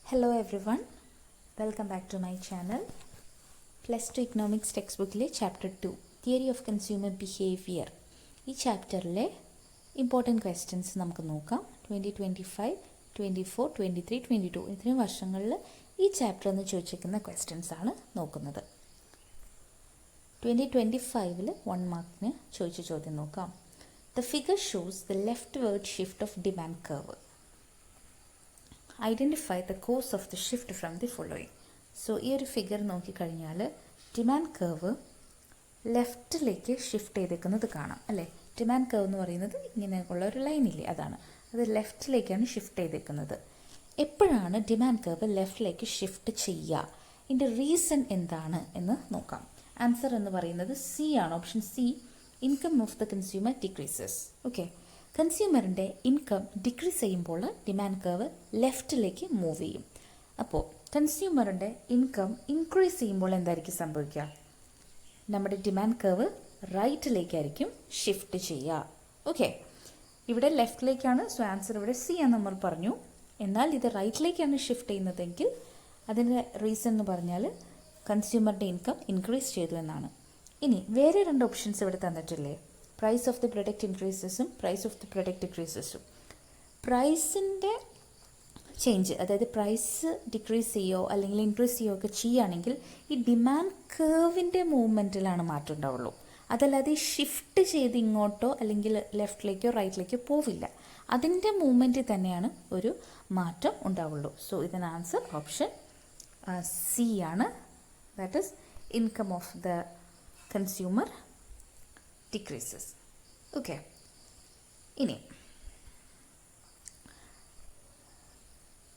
Hello everyone, welcome back to my channel. Plus 2 Economics textbookile Chapter 2 Theory of Consumer Behavior. ഈ ചാപ്റ്ററിലെ important questions നമുക്ക് നോക്കാം. 2025, 24, 23, 22 ഇത്രയും വർഷങ്ങളിൽ ഈ ചാപ്റ്ററിൽ നിന്ന് ചോദിച്ചിരിക്കുന്ന ക്വസ്റ്റ്യൻസ് ആണ് നോക്കുന്നത്. 2025 1 മാർക്കിന് ചോദിച്ച ചോദ്യം നോക്കാം. The figure shows the leftward shift of demand curve. Identify the cause of the shift from the following. So ഈ ഒരു ഫിഗർ നോക്കിക്കഴിഞ്ഞാൽ ഡിമാൻഡ് കർവ് ലെഫ്റ്റിലേക്ക് ഷിഫ്റ്റ് ചെയ്തേക്കുന്നത് കാണാം അല്ലേ. ഡിമാൻഡ് കർവ് എന്ന് പറയുന്നത് ഇങ്ങനെയുള്ള ഒരു ലൈനില്ലേ, അതാണ്. അത് ലെഫ്റ്റിലേക്കാണ് ഷിഫ്റ്റ് ചെയ്തേക്കുന്നത്. എപ്പോഴാണ് ഡിമാൻഡ് കർവ് ലെഫ്റ്റിലേക്ക് ഷിഫ്റ്റ് ചെയ്യുക, ഇതിൻ്റെ റീസൺ എന്താണ് എന്ന് നോക്കാം. ആൻസർ എന്ന് പറയുന്നത് സി ആണ്, option C. Income of the consumer decreases. Okay, കൺസ്യൂമറിൻ്റെ ഇൻകം ഡിക്രീസ് ചെയ്യുമ്പോൾ ഡിമാൻഡ് കർവ് ലെഫ്റ്റിലേക്ക് മൂവ് ചെയ്യും. അപ്പോൾ കൺസ്യൂമറിൻ്റെ ഇൻകം ഇൻക്രീസ് ചെയ്യുമ്പോൾ എന്തായിരിക്കും സംഭവിക്കുക? നമ്മുടെ ഡിമാൻഡ് കർവ് റൈറ്റിലേക്കായിരിക്കും ഷിഫ്റ്റ് ചെയ്യുക. ഓക്കെ, ഇവിടെ ലെഫ്റ്റിലേക്കാണ്, സോ ആൻസർ ഇവിടെ സി എന്ന് നമ്മൾ പറഞ്ഞു. എന്നാൽ ഇത് റൈറ്റിലേക്കാണ് ഷിഫ്റ്റ് ചെയ്യുന്നതെങ്കിൽ അതിൻ്റെ റീസൺ എന്ന് പറഞ്ഞാൽ കൺസ്യൂമറിൻ്റെ ഇൻകം ഇൻക്രീസ് ചെയ്തു എന്നാണ്. ഇനി വേറെ രണ്ട് ഓപ്ഷൻസ് ഇവിടെ തന്നിട്ടില്ലേ, പ്രൈസ് ഓഫ് ദി പ്രൊഡക്റ്റ് ഇൻക്രീസസും പ്രൈസ് ഓഫ് ദി പ്രൊഡക്റ്റ് ഡിക്രീസസും. പ്രൈസിൻ്റെ ചേഞ്ച്, അതായത് പ്രൈസ് ഡിക്രീസ് ചെയ്യുകയോ അല്ലെങ്കിൽ ഇൻക്രീസ് ചെയ്യുകയോ ഒക്കെ ചെയ്യുകയാണെങ്കിൽ ഈ ഡിമാൻഡ് കർവിൻ്റെ മൂവ്മെൻറ്റിലാണ് മാറ്റം ഉണ്ടാവുള്ളൂ. അതല്ലാതെ ഷിഫ്റ്റ് ചെയ്ത് ഇങ്ങോട്ടോ അല്ലെങ്കിൽ ലെഫ്റ്റിലേക്കോ റൈറ്റിലേക്കോ പോവില്ല. അതിൻ്റെ മൂവ്മെൻറ്റിൽ തന്നെയാണ് ഒരു മാറ്റം ഉണ്ടാവുള്ളൂ. സോ ഇതിന് ആൻസർ ഓപ്ഷൻ സി ആണ്. That is income of the consumer decreases. Okay, ഇനി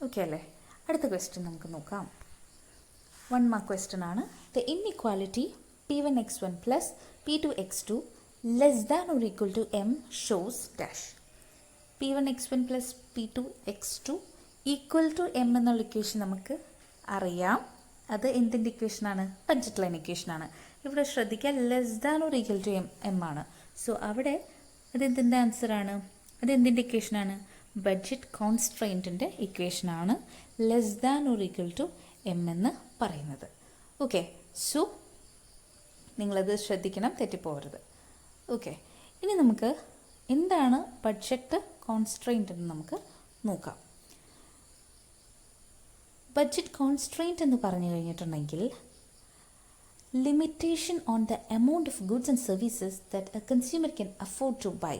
ഓക്കെ അല്ലേ, അടുത്ത ക്വസ്റ്റ്യൻ നമുക്ക് നോക്കാം. 1 മാർക്ക് ക്വസ്റ്റ്യൻ ആണ്. The inequality P1x1 plus P2x2 less than or equal to M shows dash. P1x1 plus P2x2 equal to M എന്നുള്ള equation നമുക്ക് അറിയാം. അത് എന്തിൻ്റെ ഇക്വേഷനാണ്? ബഡ്ജറ്റ് ലൈൻ ഇക്വേഷനാണ്. ഇവിടെ ശ്രദ്ധിക്കുക, less than or equal to M ആണ്. സോ അവിടെ അതെന്തിൻ്റെ ആൻസറാണ്? അതെന്തിൻ്റെ ഇക്വേഷനാണ്? ബഡ്ജറ്റ് കോൺസ്ട്രെയിൻറ്റിൻ്റെ ഇക്വേഷനാണ് less than or equal to M എന്ന് പറയുന്നത്. ഓക്കെ, സോ നിങ്ങളത് ശ്രദ്ധിക്കണം, തെറ്റിപ്പോകരുത്. ഓക്കെ, ഇനി നമുക്ക് എന്താണ് ബഡ്ജറ്റ് കോൺസ്ട്രെയിൻറ്റ് എന്ന് നമുക്ക് നോക്കാം. ബഡ്ജറ്റ് കോൺസ്ട്രെയിൻറ്റ് എന്ന് പറഞ്ഞു കഴിഞ്ഞിട്ടുണ്ടെങ്കിൽ limitation on the amount of goods and services that a consumer can afford to buy.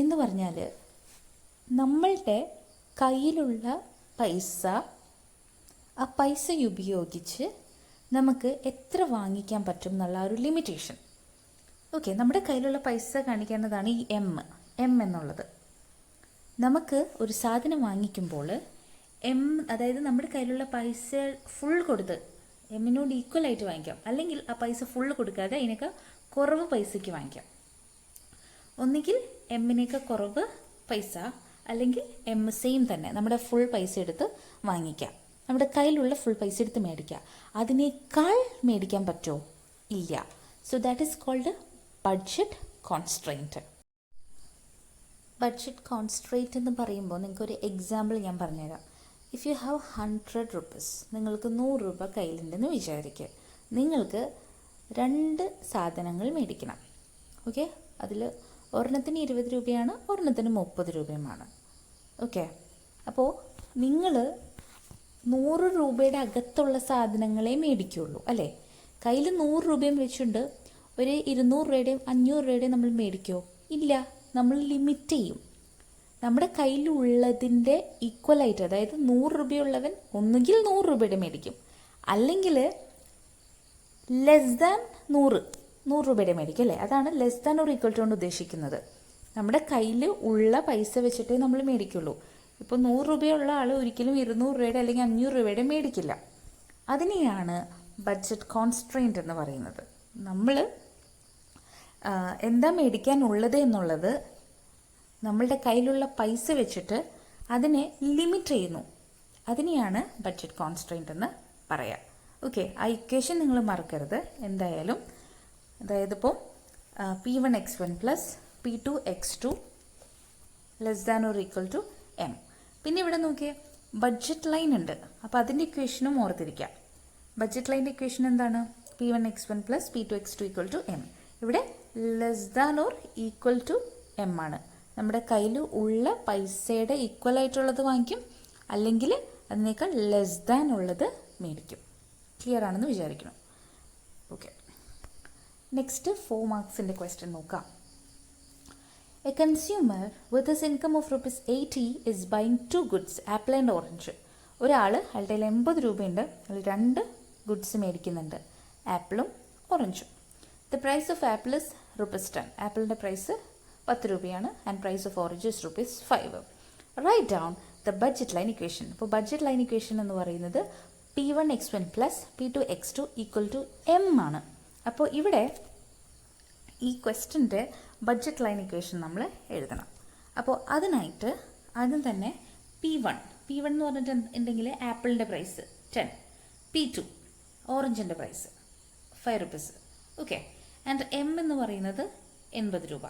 എന്ന് പറഞ്ഞാൽ നമ്മളുടെ കയ്യിലുള്ള പൈസ, ആ പൈസ ഉപയോഗിച്ച് നമുക്ക് എത്ര വാങ്ങിക്കാൻ പറ്റും എന്നുള്ള ഒരു ലിമിറ്റേഷൻ. ഓക്കെ, നമ്മുടെ കയ്യിലുള്ള പൈസ കാണിക്കേണ്ടതാണ് ഈ എം എന്നുള്ളത്. നമുക്ക് ഒരു സാധനം വാങ്ങിക്കുമ്പോൾ എം, അതായത് നമ്മുടെ കയ്യിലുള്ള പൈസ ഫുൾ കൊടുത്ത് എമ്മിനോട് ഈക്വൽ ആയിട്ട് വാങ്ങിക്കാം, അല്ലെങ്കിൽ ആ പൈസ ഫുള്ള് കൊടുക്കാതെ ഇതിനേക്കാൾ കുറവ് പൈസയ്ക്ക് വാങ്ങിക്കാം. ഒന്നുകിൽ എമ്മിനേക്കാൾ കുറവ് പൈസ, അല്ലെങ്കിൽ എം സെയിം തന്നെ നമ്മുടെ ഫുൾ പൈസ എടുത്ത് വാങ്ങിക്കാം. നമ്മുടെ കയ്യിലുള്ള ഫുൾ പൈസ എടുത്ത് മേടിക്കാം. അതിനേക്കാൾ മേടിക്കാൻ പറ്റുമോ? ഇല്ല. So that is called budget constraint. Budget constraint എന്ന് പറയുമ്പോൾ നിങ്ങൾക്കൊരു എക്സാമ്പിൾ ഞാൻ പറഞ്ഞുതരാം. ഇഫ് യു ഹാവ് 100 rupees, നിങ്ങൾക്ക് 100 രൂപ കയ്യിലുണ്ടെന്ന് വിചാരിക്കുക. നിങ്ങൾക്ക് 2 സാധനങ്ങൾ മേടിക്കണം. ഓക്കെ, അതിൽ ഒരെണ്ണത്തിന് 20 രൂപയാണ്, ഒരെണ്ണത്തിന് 30 രൂപയുമാണ്. ഓക്കെ, അപ്പോൾ നിങ്ങൾ 100 രൂപയുടെ അകത്തുള്ള സാധനങ്ങളെ മേടിക്കുകയുള്ളൂ അല്ലേ. കയ്യിൽ 100 രൂപയും വെച്ചുകൊണ്ട് ഒരു 200 രൂപയുടെയും 500 രൂപയുടെയും നമ്മൾ മേടിക്കുമോ? ഇല്ല, നമ്മൾ ലിമിറ്റ് ചെയ്യും. നമ്മുടെ കയ്യിലുള്ളതിൻ്റെ ഈക്വലായിട്ട്, അതായത് 100 രൂപയുള്ളവൻ ഒന്നുകിൽ 100 രൂപയുടെ മേടിക്കും, അല്ലെങ്കിൽ ലെസ് ദാൻ 100 രൂപയുടെ മേടിക്കും അല്ലേ. അതാണ് less than or equal to കൊണ്ട് ഉദ്ദേശിക്കുന്നത്. നമ്മുടെ കയ്യിൽ ഉള്ള പൈസ വെച്ചിട്ടേ നമ്മൾ മേടിക്കുള്ളൂ. ഇപ്പോൾ 100 രൂപയുള്ള ആൾ ഒരിക്കലും 200 രൂപയുടെ അല്ലെങ്കിൽ 500 രൂപയുടെ മേടിക്കില്ല. അതിനെയാണ് ബഡ്ജറ്റ് കോൺസ്ട്രെയിൻറ്റ് എന്ന് പറയുന്നത്. നമ്മൾ എന്താ മേടിക്കാനുള്ളത് എന്നുള്ളത് നമ്മളുടെ കയ്യിലുള്ള പൈസ വെച്ചിട്ട് അതിനെ ലിമിറ്റ് ചെയ്യുന്നു. അതിനെയാണ് ബഡ്ജറ്റ് കോൺസ്ട്രെയിൻറ്റ് എന്ന് പറയാം. ഓക്കെ, ആ ഇക്വേഷൻ നിങ്ങൾ മറക്കരുത് എന്തായാലും. അതായത് ഇപ്പോൾ P1x1 plus P2x2 less than or equal to M. പിന്നെ ഇവിടെ നോക്കിയേ, ബഡ്ജറ്റ് ലൈൻ ഉണ്ട്. അപ്പോൾ അതിൻ്റെ ഇക്വേഷനും ഓർത്തിരിക്കാം. ബഡ്ജറ്റ് ലൈൻ്റെ ഇക്വേഷൻ എന്താണ്? P1x1 plus P2x2 equal to M. ഇവിടെ less than or equal to M ആണ്. നമ്മുടെ കയ്യിൽ ഉള്ള പൈസയുടെ ഈക്വൽ ആയിട്ടുള്ളത് വാങ്ങിക്കും, അല്ലെങ്കിൽ അതിനേക്കാൾ ലെസ് ദാൻ ഉള്ളത് മേടിക്കും. ക്ലിയർ ആണെന്ന് വിചാരിക്കണം. ഓക്കെ, നെക്സ്റ്റ് 4 മാർക്സിൻ്റെ ക്വസ്റ്റ്യൻ നോക്കാം. A consumer with his income of ₹80 is buying 2 goods, apple and orange. ഒരാൾ അയാളുടെ 80 രൂപയുണ്ട്, അതിൽ 2 ഗുഡ്സ് മേടിക്കുന്നുണ്ട്, ആപ്പിളും ഓറഞ്ചും. The price of apple is ₹10. ആപ്പിളിൻ്റെ പ്രൈസ് 10 രൂപയാണ്. And price of orange is ₹5. Write down the budget line equation. അപ്പോൾ ബഡ്ജറ്റ് ലൈൻ ഇക്വേഷൻ എന്ന് പറയുന്നത് P1x1 plus P2x2 equal to M ആണ്. അപ്പോൾ ഇവിടെ ഈ ക്വസ്റ്റ്യൻ്റെ ബഡ്ജറ്റ് ലൈൻ ഇക്വേഷൻ നമ്മൾ എഴുതണം. അപ്പോൾ അതിനായിട്ട് ആദ്യം തന്നെ P1 എന്ന് പറഞ്ഞിട്ടുണ്ടെങ്കിൽ ആപ്പിളിൻ്റെ പ്രൈസ് 10, P2 ഓറഞ്ചിൻ്റെ പ്രൈസ് ₹5. ഓക്കെ, ആൻഡ് എം എന്ന് പറയുന്നത് 80 രൂപ.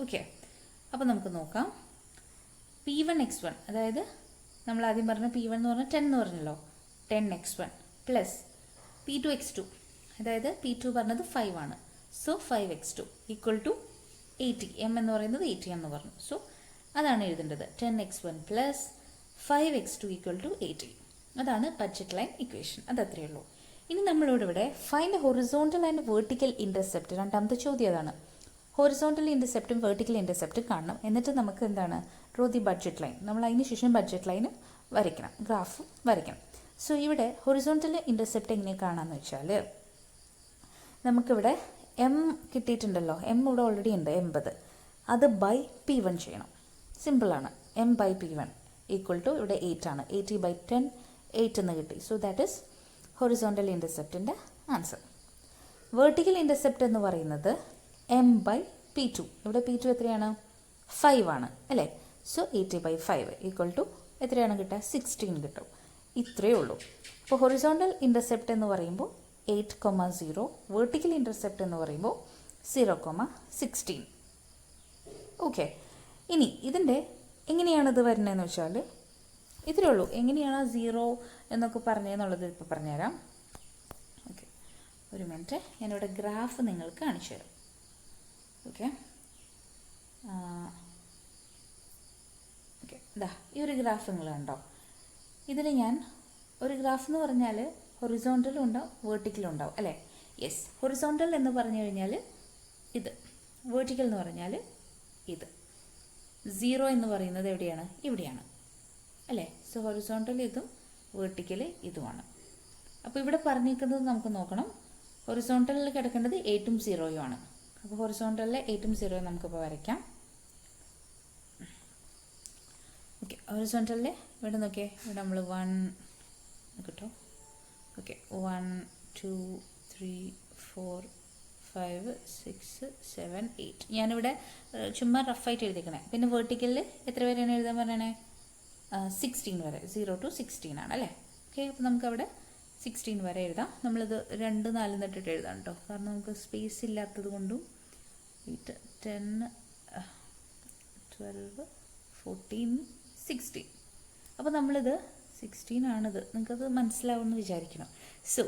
ഓക്കെ, അപ്പോൾ നമുക്ക് നോക്കാം. P1x1, അതായത് നമ്മൾ ആദ്യം പറഞ്ഞ P1 എന്ന് പറഞ്ഞാൽ 10 എന്ന് പറഞ്ഞല്ലോ, 10x1 പ്ലസ് P2x2, അതായത് P2 പറഞ്ഞത് 5 ആണ്. So 5x2 equal to 80. M എന്ന് പറയുന്നത് 80 എന്ന് പറഞ്ഞു. സോ അതാണ് എഴുതേണ്ടത്. 10x1 plus 5x2 equal to 80. അതാണ് ബഡ്ജറ്റ് ലൈൻ ഇക്വേഷൻ. അതത്രയേ ഉള്ളൂ. ഇനി നമ്മളോട് ഇവിടെ find horizontal and vertical intercept. രണ്ടാമത്തെ ചോദ്യം അതാണ്. ഹൊറിസോണ്ടൽ ഇൻ്റർസെപ്റ്റും വെർട്ടിക്കൽ ഇൻ്റർസെപ്റ്റും കാണണം. എന്നിട്ട് നമുക്ക് എന്താണ് ഡ്രോ ദി ബഡ്ജറ്റ് ലൈൻ. നമ്മൾ അതിന് ശേഷം ബഡ്ജറ്റ് ലൈന് വരയ്ക്കണം, ഗ്രാഫും വരയ്ക്കണം. സോ ഇവിടെ ഹൊറിസോണ്ടൽ ഇൻ്റർസെപ്റ്റ് എങ്ങനെ കാണാമെന്ന് വെച്ചാൽ, നമുക്കിവിടെ എം കിട്ടിയിട്ടുണ്ടല്ലോ, എം ഇവിടെ ഓൾറെഡി ഉണ്ട് 80, അത് ബൈ P1 ചെയ്യണം. സിമ്പിളാണ്. M by P1 equal to ഇവിടെ 8 ആണ്. 80/10 8 എന്ന് കിട്ടി. സോ ദാറ്റ് ഈസ് ഹൊറിസോണ്ടൽ ഇൻ്റർസെപ്റ്റിൻ്റെ ആൻസർ. വെർട്ടിക്കൽ ഇൻ്റർസെപ്റ്റ് എന്ന് പറയുന്നത് എം ബൈ P2. ഇവിടെ P2 എത്രയാണ്? 5 ആണ് അല്ലേ. സോ 80/5 ഈക്വൽ ടു എത്രയാണ് കിട്ടുക? 16 കിട്ടും. ഇത്രയേ ഉള്ളൂ. അപ്പോൾ ഹൊറിസോണ്ടൽ ഇൻ്റർസെപ്റ്റ് എന്ന് പറയുമ്പോൾ 8,0, വെർട്ടിക്കൽ ഇൻ്റർസെപ്റ്റ് എന്ന് പറയുമ്പോൾ 0,16. ഓക്കെ, ഇനി ഇതിൻ്റെ എങ്ങനെയാണിത് വരുന്നതെന്ന് വെച്ചാൽ ഇത്രയേ ഉള്ളൂ. എങ്ങനെയാണ് 0 എന്നൊക്കെ പറഞ്ഞതെന്നുള്ളത് ഇപ്പോൾ പറഞ്ഞുതരാം. ഓക്കെ, ഒരു മിനിറ്റ്, ഞാനിവിടെ ഗ്രാഫ് നിങ്ങൾക്ക് കാണിച്ചു തരാം. ഓക്കെ, ഇതാ ഈ ഒരു ഗ്രാഫ് നിങ്ങൾ കണ്ടോ? ഇതിൽ ഞാൻ ഒരു ഗ്രാഫ് എന്ന് പറഞ്ഞാൽ ഹൊറിസോണ്ടലും ഉണ്ടാവും, വെർട്ടിക്കലും ഉണ്ടാവും അല്ലേ. യെസ്, ഹൊറിസോണ്ടൽ എന്ന് പറഞ്ഞു കഴിഞ്ഞാൽ ഇത്, വെർട്ടിക്കൽ എന്ന് പറഞ്ഞാൽ ഇത്. 0 എന്ന് പറയുന്നത് എവിടെയാണ്? ഇവിടെയാണ് അല്ലേ. സോ ഹൊറിസോണ്ടൽ ഇതും വെർട്ടിക്കൽ ഇതുമാണ്. അപ്പോൾ ഇവിടെ പറഞ്ഞിരിക്കുന്നത് നമുക്ക് നോക്കണം. ഹൊറിസോണ്ടലിൽ കിടക്കേണ്ടത് 8ഉം 0ഉം ആണ്. അപ്പോൾ ഹൊറിസോണ്ടലിലെ 8ഉം 0ഉം നമുക്കിപ്പോൾ വരയ്ക്കാം. ഓക്കെ, ഹൊറിസോണ്ടലിലെ ഇവിടെ നോക്കിയേ, ഇവിടെ നമ്മൾ 1 കിട്ടും. ഓക്കെ, 1 2 3 4 5 6 7 8. ഞാനിവിടെ ചുമ്മാ റഫായിട്ട് എഴുതിക്കണേ. പിന്നെ വെർട്ടിക്കലിൽ എത്ര വരെയാണ് എഴുതാൻ പറയണേ? 16 വരെ. 0 to 16 ആണ് അല്ലേ. ഓക്കെ, അപ്പോൾ നമുക്കവിടെ 16 വരെ എഴുതാം. നമ്മളിത് 2 4 എന്നിട്ടിട്ട് എഴുതാം കേട്ടോ, കാരണം നമുക്ക് സ്പേസ് ഇല്ലാത്തത് കൊണ്ടും. 8 10 12 14 16. അപ്പോൾ നമ്മളിത് 16 ആണിത്. നിങ്ങൾക്കത് മനസ്സിലാവുമെന്ന് വിചാരിക്കണം. സോ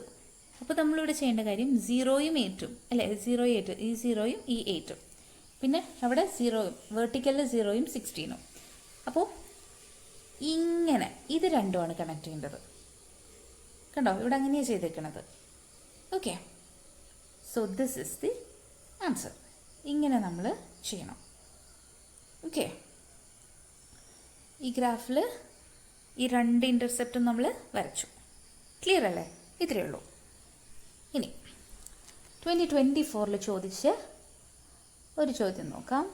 അപ്പോൾ നമ്മളിവിടെ ചെയ്യേണ്ട കാര്യം 0ഉം 8ഉം അല്ലേ. 0 8, ഈ 0ഉം ഈ 8ഉം, പിന്നെ അവിടെ 0ഉം വെർട്ടിക്കലിൽ 0ഉം 16ഉം. അപ്പോൾ ഇങ്ങനെ ഇത് രണ്ടുമാണ് കണക്ട് ചെയ്യേണ്ടത്. കണ്ടോ, ഇവിടെ അങ്ങനെയാണ് ചെയ്തേക്കണത്. Okay, so this is the answer. ഇങ്ങനെ നമ്മൾ ചെയ്യണം. ഓക്കെ, ഈ ഗ്രാഫിൽ ഈ 2 ഇൻ്റർസെപ്റ്റും നമ്മൾ വരച്ചു. ക്ലിയർ അല്ലേ? ഇത്രയേ ഉള്ളൂ. ഇനി 2024 ചോദിച്ച ഒരു ചോദ്യം നോക്കാം.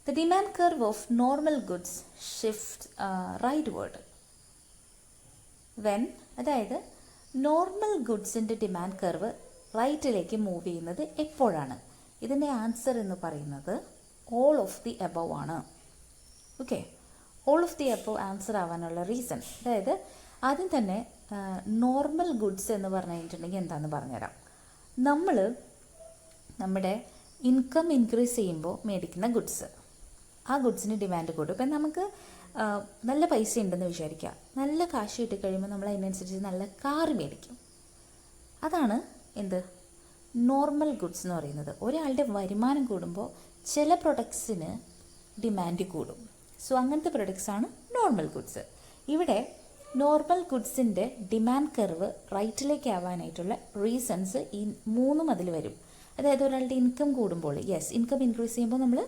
The demand curve of normal goods shifts rightward when, അതായത് നോർമൽ ഗുഡ്സിൻ്റെ ഡിമാൻഡ് കർവ് റൈറ്റിലേക്ക് മൂവ് ചെയ്യുന്നത് എപ്പോഴാണ്? ഇതിൻ്റെ ആൻസർ എന്ന് പറയുന്നത് ഓൾ ഓഫ് ദി എബവ് ആണ്. Okay, all of the above answer ആവാനുള്ള റീസൺ, അതായത് ആദ്യം തന്നെ നോർമൽ ഗുഡ്സ് എന്ന് പറഞ്ഞു കഴിഞ്ഞിട്ടുണ്ടെങ്കിൽ എന്താണെന്ന് പറഞ്ഞുതരാം. നമ്മൾ നമ്മുടെ ഇൻകം ഇൻക്രീസ് ചെയ്യുമ്പോൾ മേടിക്കുന്ന ഗുഡ്സ്, ആ ഗുഡ്സിന് ഡിമാൻഡ് കൂടും. ഇപ്പം നമുക്ക് നല്ല പൈസ ഉണ്ടെന്ന് വിചാരിക്കുക, നല്ല കാശ് കിട്ടിക്കഴിയുമ്പോൾ നമ്മൾ അതിനനുസരിച്ച് നല്ല കാർ മേടിക്കും. അതാണ് എന്ത് നോർമൽ ഗുഡ്സ് എന്ന് പറയുന്നത്. ഒരാളുടെ വരുമാനം കൂടുമ്പോൾ ചില പ്രൊഡക്ട്സിന് ഡിമാൻഡ് കൂടും. സോ അങ്ങനത്തെ പ്രൊഡക്ട്സാണ് നോർമൽ ഗുഡ്സ്. ഇവിടെ നോർമൽ ഗുഡ്സിൻ്റെ ഡിമാൻഡ് കർവ് റൈറ്റിലേക്ക് ആവാനായിട്ടുള്ള റീസൺസ് ഈ മൂന്നും അതിൽ വരും. അതായത് ഒരാളുടെ ഇൻകം കൂടുമ്പോൾ, ഇൻകം ഇൻക്രീസ് ചെയ്യുമ്പോൾ നമ്മൾ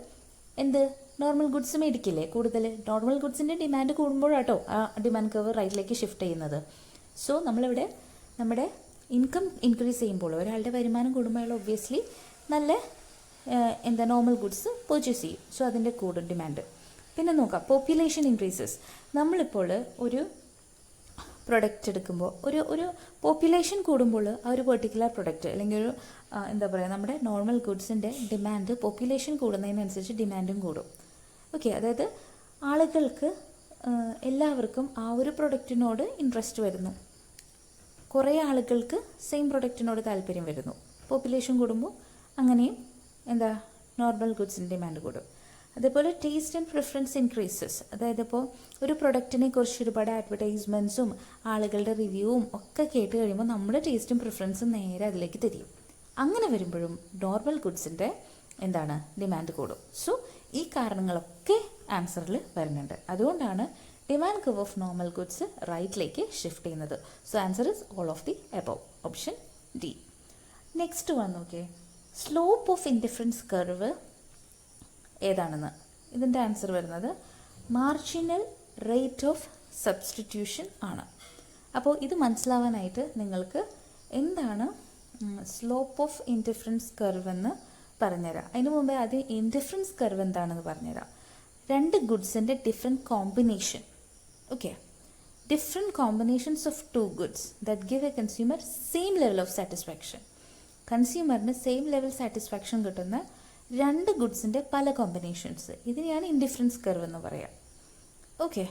എന്ത് നോർമൽ ഗുഡ്സ് മേടിക്കില്ലേ കൂടുതൽ. നോർമൽ ഗുഡ്സിൻ്റെ ഡിമാൻഡ് കൂടുമ്പോഴാട്ടോ ആ ഡിമാൻഡ് കർവ് റൈറ്റിലേക്ക് ഷിഫ്റ്റ് ചെയ്യുന്നത്. സോ നമ്മളിവിടെ നമ്മുടെ ഇൻകം ഇൻക്രീസ് ചെയ്യുമ്പോൾ, ഒരാളുടെ വരുമാനം കൂടുമ്പോൾ അയാൾ ഒബ്വിയസ്ലി നല്ല നോർമൽ ഗുഡ്സ് പർച്ചേസ് ചെയ്യും. സോ അതിൻ്റെ കൂടും ഡിമാൻഡ്. പിന്നെ നോക്കാം, പോപ്പുലേഷൻ ഇൻക്രീസസ്. നമ്മളിപ്പോൾ ഒരു പ്രൊഡക്റ്റ് എടുക്കുമ്പോൾ ഒരു പോപ്പുലേഷൻ കൂടുമ്പോൾ ആ ഒരു പെർട്ടിക്കുലർ പ്രൊഡക്റ്റ് അല്ലെങ്കിൽ ഒരു നമ്മുടെ നോർമൽ ഗുഡ്സിൻ്റെ ഡിമാൻഡ് പോപ്പുലേഷൻ കൂടുന്നതിനനുസരിച്ച് ഡിമാൻഡും കൂടും. ഓക്കെ, അതായത് ആളുകൾക്ക് എല്ലാവർക്കും ആ ഒരു പ്രൊഡക്റ്റിനോട് ഇൻട്രസ്റ്റ് വരുന്നു. കുറേ ആളുകൾക്ക് സെയിം പ്രൊഡക്റ്റിനോട് താല്പര്യം വരുന്നു. പോപ്പുലേഷൻ കൂടുമ്പോൾ അങ്ങനെയും നോർമൽ ഗുഡ്സിൻ്റെ ഡിമാൻഡ് കൂടും. അതേപോലെ ടേസ്റ്റ് ആൻഡ് പ്രിഫറൻസ് ഇൻക്രീസസ്. അതായത് ഇപ്പോൾ ഒരു പ്രൊഡക്റ്റിനെ കുറിച്ച് ഒരുപാട് അഡ്വർടൈസ്മെൻറ്റ്സും ആളുകളുടെ റിവ്യൂവും ഒക്കെ കേട്ട് കഴിയുമ്പോൾ നമ്മുടെ ടേസ്റ്റും പ്രിഫറൻസും നേരെ അതിലേക്ക് തിരിയും. അങ്ങനെ വരുമ്പോഴും നോർമൽ ഗുഡ്സിൻ്റെ ഡിമാൻഡ് കൂടും. സോ ഈ കാരണങ്ങളൊക്കെ ആൻസറിൽ വരുന്നുണ്ട്. അതുകൊണ്ടാണ് demand curve of normal goods റൈറ്റിലേക്ക് ഷിഫ്റ്റ് ചെയ്യുന്നത്. So answer is all of the above, option D. Next one നോക്കിയേ, സ്ലോപ്പ് ഓഫ് ഇൻഡിഫറൻസ് കർവ് ഏതാണെന്ന്. ഇതിൻ്റെ ആൻസർ വരുന്നത് മാർജിനൽ റേറ്റ് ഓഫ് സബ്സ്റ്റിറ്റ്യൂഷൻ ആണ്. അപ്പോൾ ഇത് മനസ്സിലാവാനായിട്ട് നിങ്ങൾക്ക് എന്താണ് സ്ലോപ്പ് ഓഫ് ഇൻഡിഫറൻസ് കർവ് എന്ന് പറഞ്ഞുതരാം. അതിന് മുമ്പേ ആദ്യം ഇൻഡിഫറൻസ് കർവ് എന്താണെന്ന് പറഞ്ഞുതരാം. രണ്ട് ഗുഡ്സിൻ്റെ different combination. Okay, different combinations of two goods that give a consumer same level of satisfaction. കൺസ്യൂമറിന് സെയിം ലെവൽ സാറ്റിസ്ഫാക്ഷൻ കിട്ടുന്ന രണ്ട് ഗുഡ്സിൻ്റെ പല കോമ്പിനേഷൻസ്, ഇതിനെയാണ് ഇൻഡിഫറൻസ് കർവ് എന്ന് പറയാം. ഓക്കെ,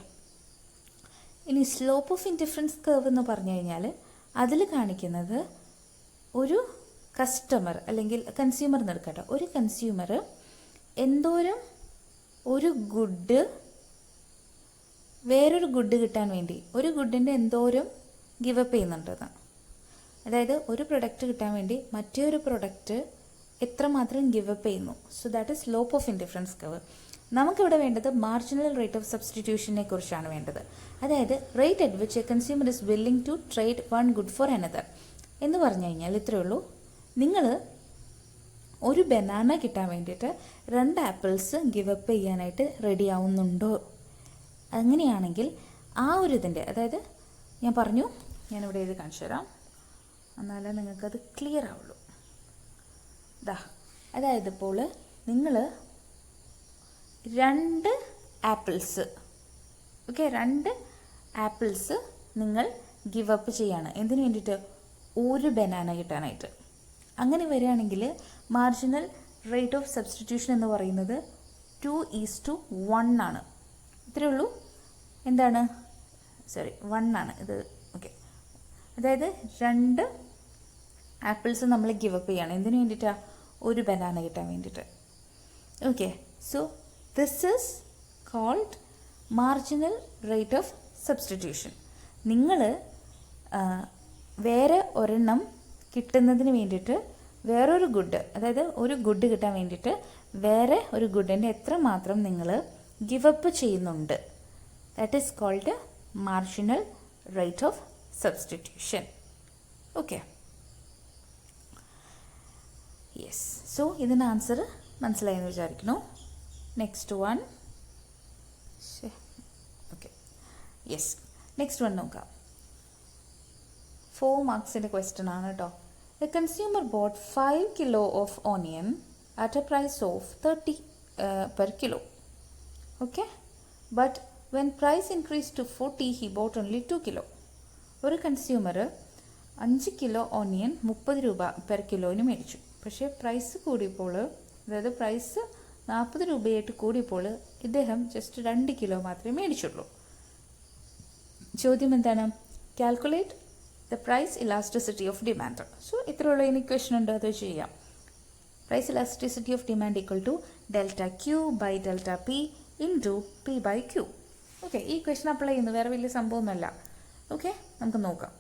ഇനി സ്ലോപ്പ് ഓഫ് ഇൻഡിഫറൻസ് കർവ് എന്ന് പറഞ്ഞു കഴിഞ്ഞാൽ അതിൽ കാണിക്കുന്നത് ഒരു കസ്റ്റമർ അല്ലെങ്കിൽ കൺസ്യൂമർ എന്നെടുക്കട്ടെ, ഒരു കൺസ്യൂമർ എന്തോരം ഒരു ഗുഡ് വേറൊരു ഗുഡ് കിട്ടാൻ വേണ്ടി ഒരു ഗുഡിൻ്റെ എന്തോരം ഗിവപ്പ് ചെയ്യുന്നുണ്ടെന്ന്. അതായത് ഒരു പ്രൊഡക്റ്റ് കിട്ടാൻ വേണ്ടി മറ്റൊരു പ്രൊഡക്റ്റ് എത്രമാത്രം ഗിവപ്പ് ചെയ്യുന്നു. So that is slope of indifference curve. നമുക്കിവിടെ വേണ്ടത് മാർജിനൽ റേറ്റ് ഓഫ് സബ്സ്റ്റിറ്റ്യൂഷനെ കുറിച്ചാണ് വേണ്ടത്. അതായത് rate at which a consumer is willing to trade one good for another എന്ന് പറഞ്ഞു കഴിഞ്ഞാൽ ഇത്രയേ ഉള്ളൂ. നിങ്ങൾ ഒരു ബനാന കിട്ടാൻ വേണ്ടിയിട്ട് 2 ആപ്പിൾസ് ഗിവപ്പ് ചെയ്യാനായിട്ട് റെഡി ആവുന്നുണ്ടോ? അങ്ങനെയാണെങ്കിൽ ആ ഒരു ഇതിൻ്റെ, അതായത് ഞാൻ പറഞ്ഞു, ഞാനിവിടെ ഇത് കാണിച്ചു തരാം, എന്നാലേ നിങ്ങൾക്കത് ക്ലിയർ ആവുള്ളൂ. അതായത് ഇപ്പോൾ നിങ്ങൾ 2 ആപ്പിൾസ്, ഓക്കെ, 2 ആപ്പിൾസ് നിങ്ങൾ ഗിവ് അപ്പ് ചെയ്യാണ്. എന്തിനു വേണ്ടിയിട്ട്? ഒരു ബനാന കിട്ടാനായിട്ട്. അങ്ങനെ വരികയാണെങ്കിൽ മാർജിനൽ റേറ്റ് ഓഫ് സബ്സ്റ്റിറ്റ്യൂഷൻ എന്ന് പറയുന്നത് 2:1 ആണ്. ഇത്രയേ ഉള്ളൂ. 1 ആണ് ഇത്. ഓക്കെ, അതായത് 2 ആപ്പിൾസ് നമ്മൾ ഗിവ് അപ്പ് ചെയ്യാണ്. എന്തിനു വേണ്ടിയിട്ടാണ്? ഒരു ബനാന കിട്ടാൻ വേണ്ടിയിട്ട്. Okay, so this is called marginal rate of substitution. നിങ്ങൾ വേറെ ഒരെണ്ണം കിട്ടുന്നതിന് വേണ്ടിയിട്ട് വേറൊരു ഗുഡ്, അതായത് ഒരു ഗുഡ് കിട്ടാൻ വേണ്ടിയിട്ട് വേറെ ഒരു ഗുഡിൻ്റെ എത്രമാത്രം നിങ്ങൾ ഗിവപ്പ് ചെയ്യുന്നുണ്ട്, that is called marginal rate of substitution. Okay, yes. So ഇതിന് ആൻസർ മനസ്സിലായെന്ന് വിചാരിക്കുന്നു. Next one. Okay, yes, next one നോക്കാം. 4 മാർക്സിൻ്റെ ക്വസ്റ്റ്യൻ ആണ് കേട്ടോ. A consumer bought 5 kilo of onion at a price of 30 per kilo. Okay, but when price increase to 40 he bought only 2 kilo. ഒരു consumer 5 kilo onion 30 രൂപ per കിലോന് മേടിച്ചു. പക്ഷേ price കൂടിയപ്പോൾ, അതായത് പ്രൈസ് 40 രൂപയായിട്ട് കൂടിയപ്പോൾ ഇദ്ദേഹം ജസ്റ്റ് 2 കിലോ മാത്രമേ മേടിച്ചുള്ളൂ. ചോദ്യം എന്താണ്? Calculate the price elasticity of demand. So ഇത്രയുള്ള ഇക്വേഷൻ ഉണ്ട്, അത് ചെയ്യാം. Price elasticity of demand equal to delta Q by delta P into P by Q. Okay, ഈ ക്വസ്റ്റൻ അപ്ലൈ ചെയ്യുന്നു, വേറെ വലിയ സംഭവമൊന്നുമല്ല. ഓക്കെ, നമുക്ക് നോക്കാം.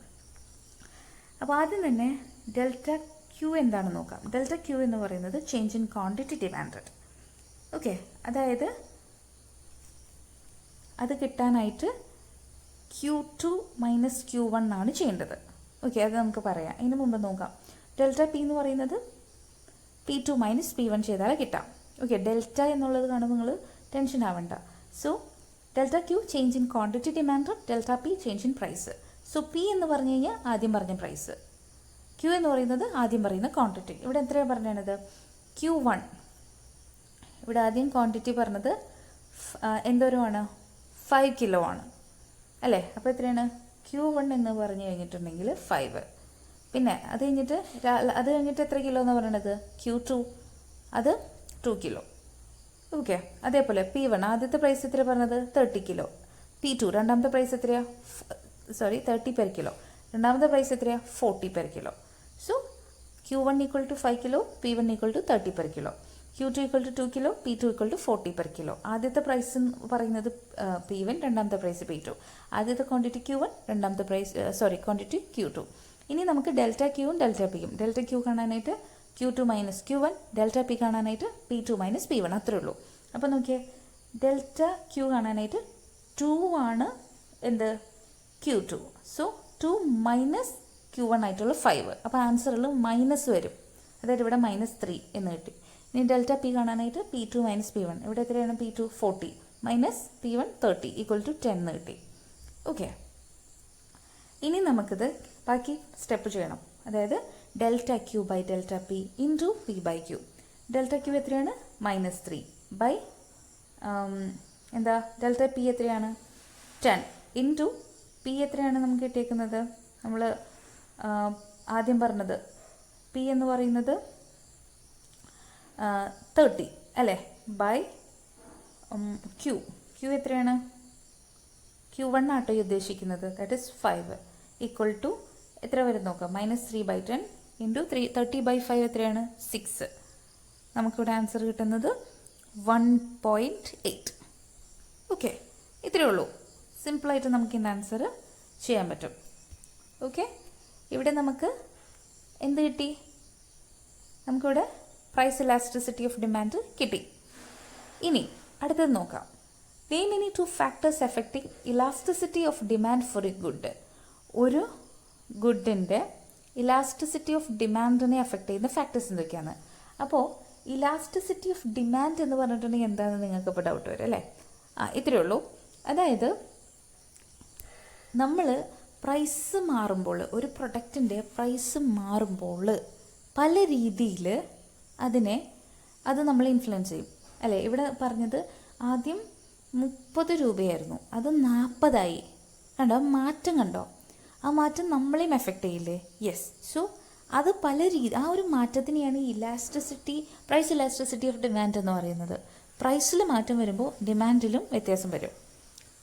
അപ്പോൾ ആദ്യം തന്നെ ഡെൽറ്റ ക്യൂ എന്താണെന്ന് നോക്കാം. ഡെൽറ്റ ക്യൂ എന്ന് പറയുന്നത് change in quantity demanded. Okay, അതായത് അത് കിട്ടാനായിട്ട് Q2 മൈനസ് Q1 ആണ് ചെയ്യേണ്ടത്. ഓക്കെ, അത് നമുക്ക് പറയാം. ഇതിന് മുമ്പ് നോക്കാം. ഡെൽറ്റ പി എന്ന് പറയുന്നത് P2 മൈനസ് P1 ചെയ്താൽ കിട്ടാം. ഓക്കെ, ഡെൽറ്റ എന്നുള്ളത് കാണുമ്പോൾ നിങ്ങൾ ടെൻഷൻ ആവണ്ട. So delta Q change in quantity demand, delta P change in price. So P എന്ന് പറഞ്ഞു കഴിഞ്ഞാൽ ആദ്യം പറഞ്ഞ പ്രൈസ്, ക്യൂ എന്ന് പറയുന്നത് ആദ്യം പറയുന്ന ക്വാണ്ടിറ്റി. ഇവിടെ എത്രയാണ് പറഞ്ഞത്? Q1. ഇവിടെ ആദ്യം ക്വാണ്ടിറ്റി പറഞ്ഞത് എന്തോരമാണ്? 5 കിലോ ആണ് അല്ലേ? അപ്പോൾ എത്രയാണ്? Q1 എന്ന് പറഞ്ഞു കഴിഞ്ഞിട്ടുണ്ടെങ്കിൽ 5. പിന്നെ അത് കഴിഞ്ഞിട്ട് എത്ര കിലോ എന്ന് പറയണത്? Q2, അത് 2 കിലോ. ഓക്കെ, അതേപോലെ P1 ആദ്യത്തെ പ്രൈസ് എത്ര പറഞ്ഞത്? 30 കിലോ. P2 രണ്ടാമത്തെ പ്രൈസ് എത്രയാ? 30 പെർ കിലോ. രണ്ടാമത്തെ പ്രൈസ് എത്രയാ? 40 per kilo. So Q1 equal to 5 kilo, P1 equal to 30 per kilo, Q2 equal to 2 kilo, P2 equal to 40 per kilo. ആദ്യത്തെ price പറയുന്നത് P1, രണ്ടാമത്തെ പ്രൈസ് P2. ആദ്യത്തെ quantity Q1, രണ്ടാമത്തെ price quantity Q2. ഇനി നമുക്ക് delta ക്യൂവും delta പിയും. Delta Q കാണാനായിട്ട് Q2 minus Q1, delta P കാണാനായിട്ട് P2 മൈനസ് P1, അത്രേ ഉള്ളൂ. അപ്പോൾ നോക്കിയേ, ഡെൽറ്റ ക്യൂ കാണാനായിട്ട് 2 ആണ് എന്ത്? Q2. സോ 2 മൈനസ് Q1 ആയിട്ടുള്ള 5. അപ്പോൾ ആൻസറിൽ മൈനസ് വരും, അതായത് ഇവിടെ -3 എന്ന് കിട്ടി. ഇനി ഡെൽറ്റ പി കാണാനായിട്ട് P2 മൈനസ് P1. ഇവിടെ എത്രയാണ്? P2 40 minus P1 30 equal to 10 എന്ന് കിട്ടി. ഓക്കെ, ഇനി നമുക്കിത് ബാക്കി സ്റ്റെപ്പ് ചെയ്യണം. അതായത് delta Q by delta P into P by Q. Delta Q എത്രയാണ്? -3 ബൈ ഡെൽറ്റ പി എത്രയാണ്? 10 ഇൻറ്റു പി എത്രയാണ് നമുക്ക് കിട്ടിയേക്കുന്നത്? നമ്മൾ ആദ്യം പറഞ്ഞത് പി എന്ന് പറയുന്നത് 30 അല്ലേ? ബൈ ക്യൂ എത്രയാണ്? Q1 ആട്ടോ ഉദ്ദേശിക്കുന്നത്, ദാറ്റ് ഇസ് 5 ഈക്വൽ ടു എത്ര വരും നോക്കാം? -3/10 ഇൻറ്റു 30/5 എത്രയാണ്? 6. നമുക്കിവിടെ ആൻസർ കിട്ടുന്നത് 1.8. ഓക്കെ, ഇത്രയേ ഉള്ളൂ. സിമ്പിളായിട്ട് നമുക്ക് ഇതിൻ്റെ ആൻസർ ചെയ്യാൻ പറ്റും. ഓക്കെ, ഇവിടെ നമുക്ക് എന്ത് കിട്ടി? നമുക്കിവിടെ പ്രൈസ് ഇലാസ്റ്റിസിറ്റി ഓഫ് ഡിമാൻഡ് കിട്ടി. ഇനി അടുത്തത് നോക്കാം. Name any 2 factors affecting elasticity of demand for A good. ഒരു ഗുഡിൻ്റെ ഇലാസ്റ്റിസിറ്റി ഓഫ് ഡിമാൻഡിനെ എഫക്റ്റ് ചെയ്യുന്ന ഫാക്ടേഴ്സ് എന്തൊക്കെയാണ്? അപ്പോൾ ഇലാസ്റ്റിസിറ്റി ഓഫ് ഡിമാൻഡ് എന്ന് പറഞ്ഞിട്ടുണ്ടെങ്കിൽ എന്താണെന്ന് നിങ്ങൾക്ക് ഇപ്പോൾ ഡൗട്ട് വരും അല്ലേ? ഇത്രയേ ഉള്ളൂ. അതായത് നമ്മൾ പ്രൈസ് മാറുമ്പോൾ, ഒരു പ്രൊഡക്റ്റിൻ്റെ പ്രൈസ് മാറുമ്പോൾ പല രീതിയിൽ അത് നമ്മൾ ഇൻഫ്ലുവൻസ് ചെയ്യും അല്ലേ? ഇവിടെ പറഞ്ഞത് ആദ്യം 30 രൂപയായിരുന്നു, അത് 40 കണ്ടോ? മാറ്റം കണ്ടോ? ആ മാറ്റം നമ്മളെയും എഫക്റ്റ് ചെയ്യില്ലേ? യെസ്. സോ അത് പല ആ ഒരു മാറ്റത്തിനെയാണ് പ്രൈസ് ഇലാസ്റ്റിസിറ്റി ഓഫ് ഡിമാൻഡ് എന്ന് പറയുന്നത്. പ്രൈസിൽ മാറ്റം വരുമ്പോൾ ഡിമാൻഡിലും വ്യത്യാസം വരും.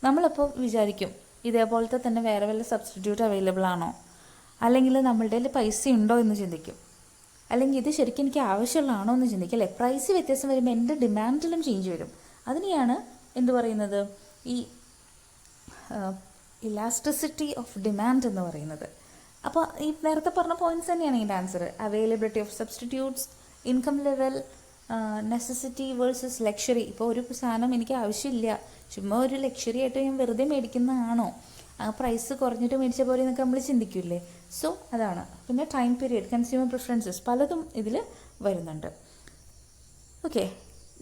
നമ്മളപ്പോൾ വിചാരിക്കും ഇതേപോലത്തെ തന്നെ വേറെ വല്ല സബ്സ്റ്റിറ്റ്യൂട്ട് അവൈലബിൾ ആണോ, അല്ലെങ്കിൽ നമ്മളുടെ കയ്യിൽ പൈസ ഉണ്ടോ എന്ന് ചിന്തിക്കും, അല്ലെങ്കിൽ ഇത് ശരിക്കും എനിക്ക് ആവശ്യമുള്ളതാണോ എന്ന് ചിന്തിക്കും അല്ലേ? പ്രൈസ് വ്യത്യാസം വരുമ്പോൾ എൻ്റെ ഡിമാൻഡിലും ചേഞ്ച് വരും. അതിനെയാണ് എന്ത് പറയുന്നത്? ഈ ഇലാസ്റ്റിസിറ്റി ഓഫ് ഡിമാൻഡ് എന്ന് പറയുന്നത്. അപ്പോൾ ഈ നേരത്തെ പറഞ്ഞ പോയിന്റ്സ് തന്നെയാണ് ഇതിൻ്റെ answer. Availability of substitutes, income level, necessity versus luxury. ഇപ്പോൾ ഒരു സാധനം എനിക്ക് ആവശ്യമില്ല, ചുമ്മാ ഒരു ലക്ഷറി ആയിട്ട് ഞാൻ വെറുതെ മേടിക്കുന്നതാണോ, ആ പ്രൈസ് കുറഞ്ഞിട്ട് മേടിച്ച പോലെ എന്നൊക്കെ നമ്മൾ ചിന്തിക്കില്ലേ? സോ അതാണ്. പിന്നെ ടൈം പീരിയഡ്, കൺസ്യൂമർ പ്രിഫറൻസസ്, പലതും ഇതിൽ വരുന്നുണ്ട്. ഓക്കെ,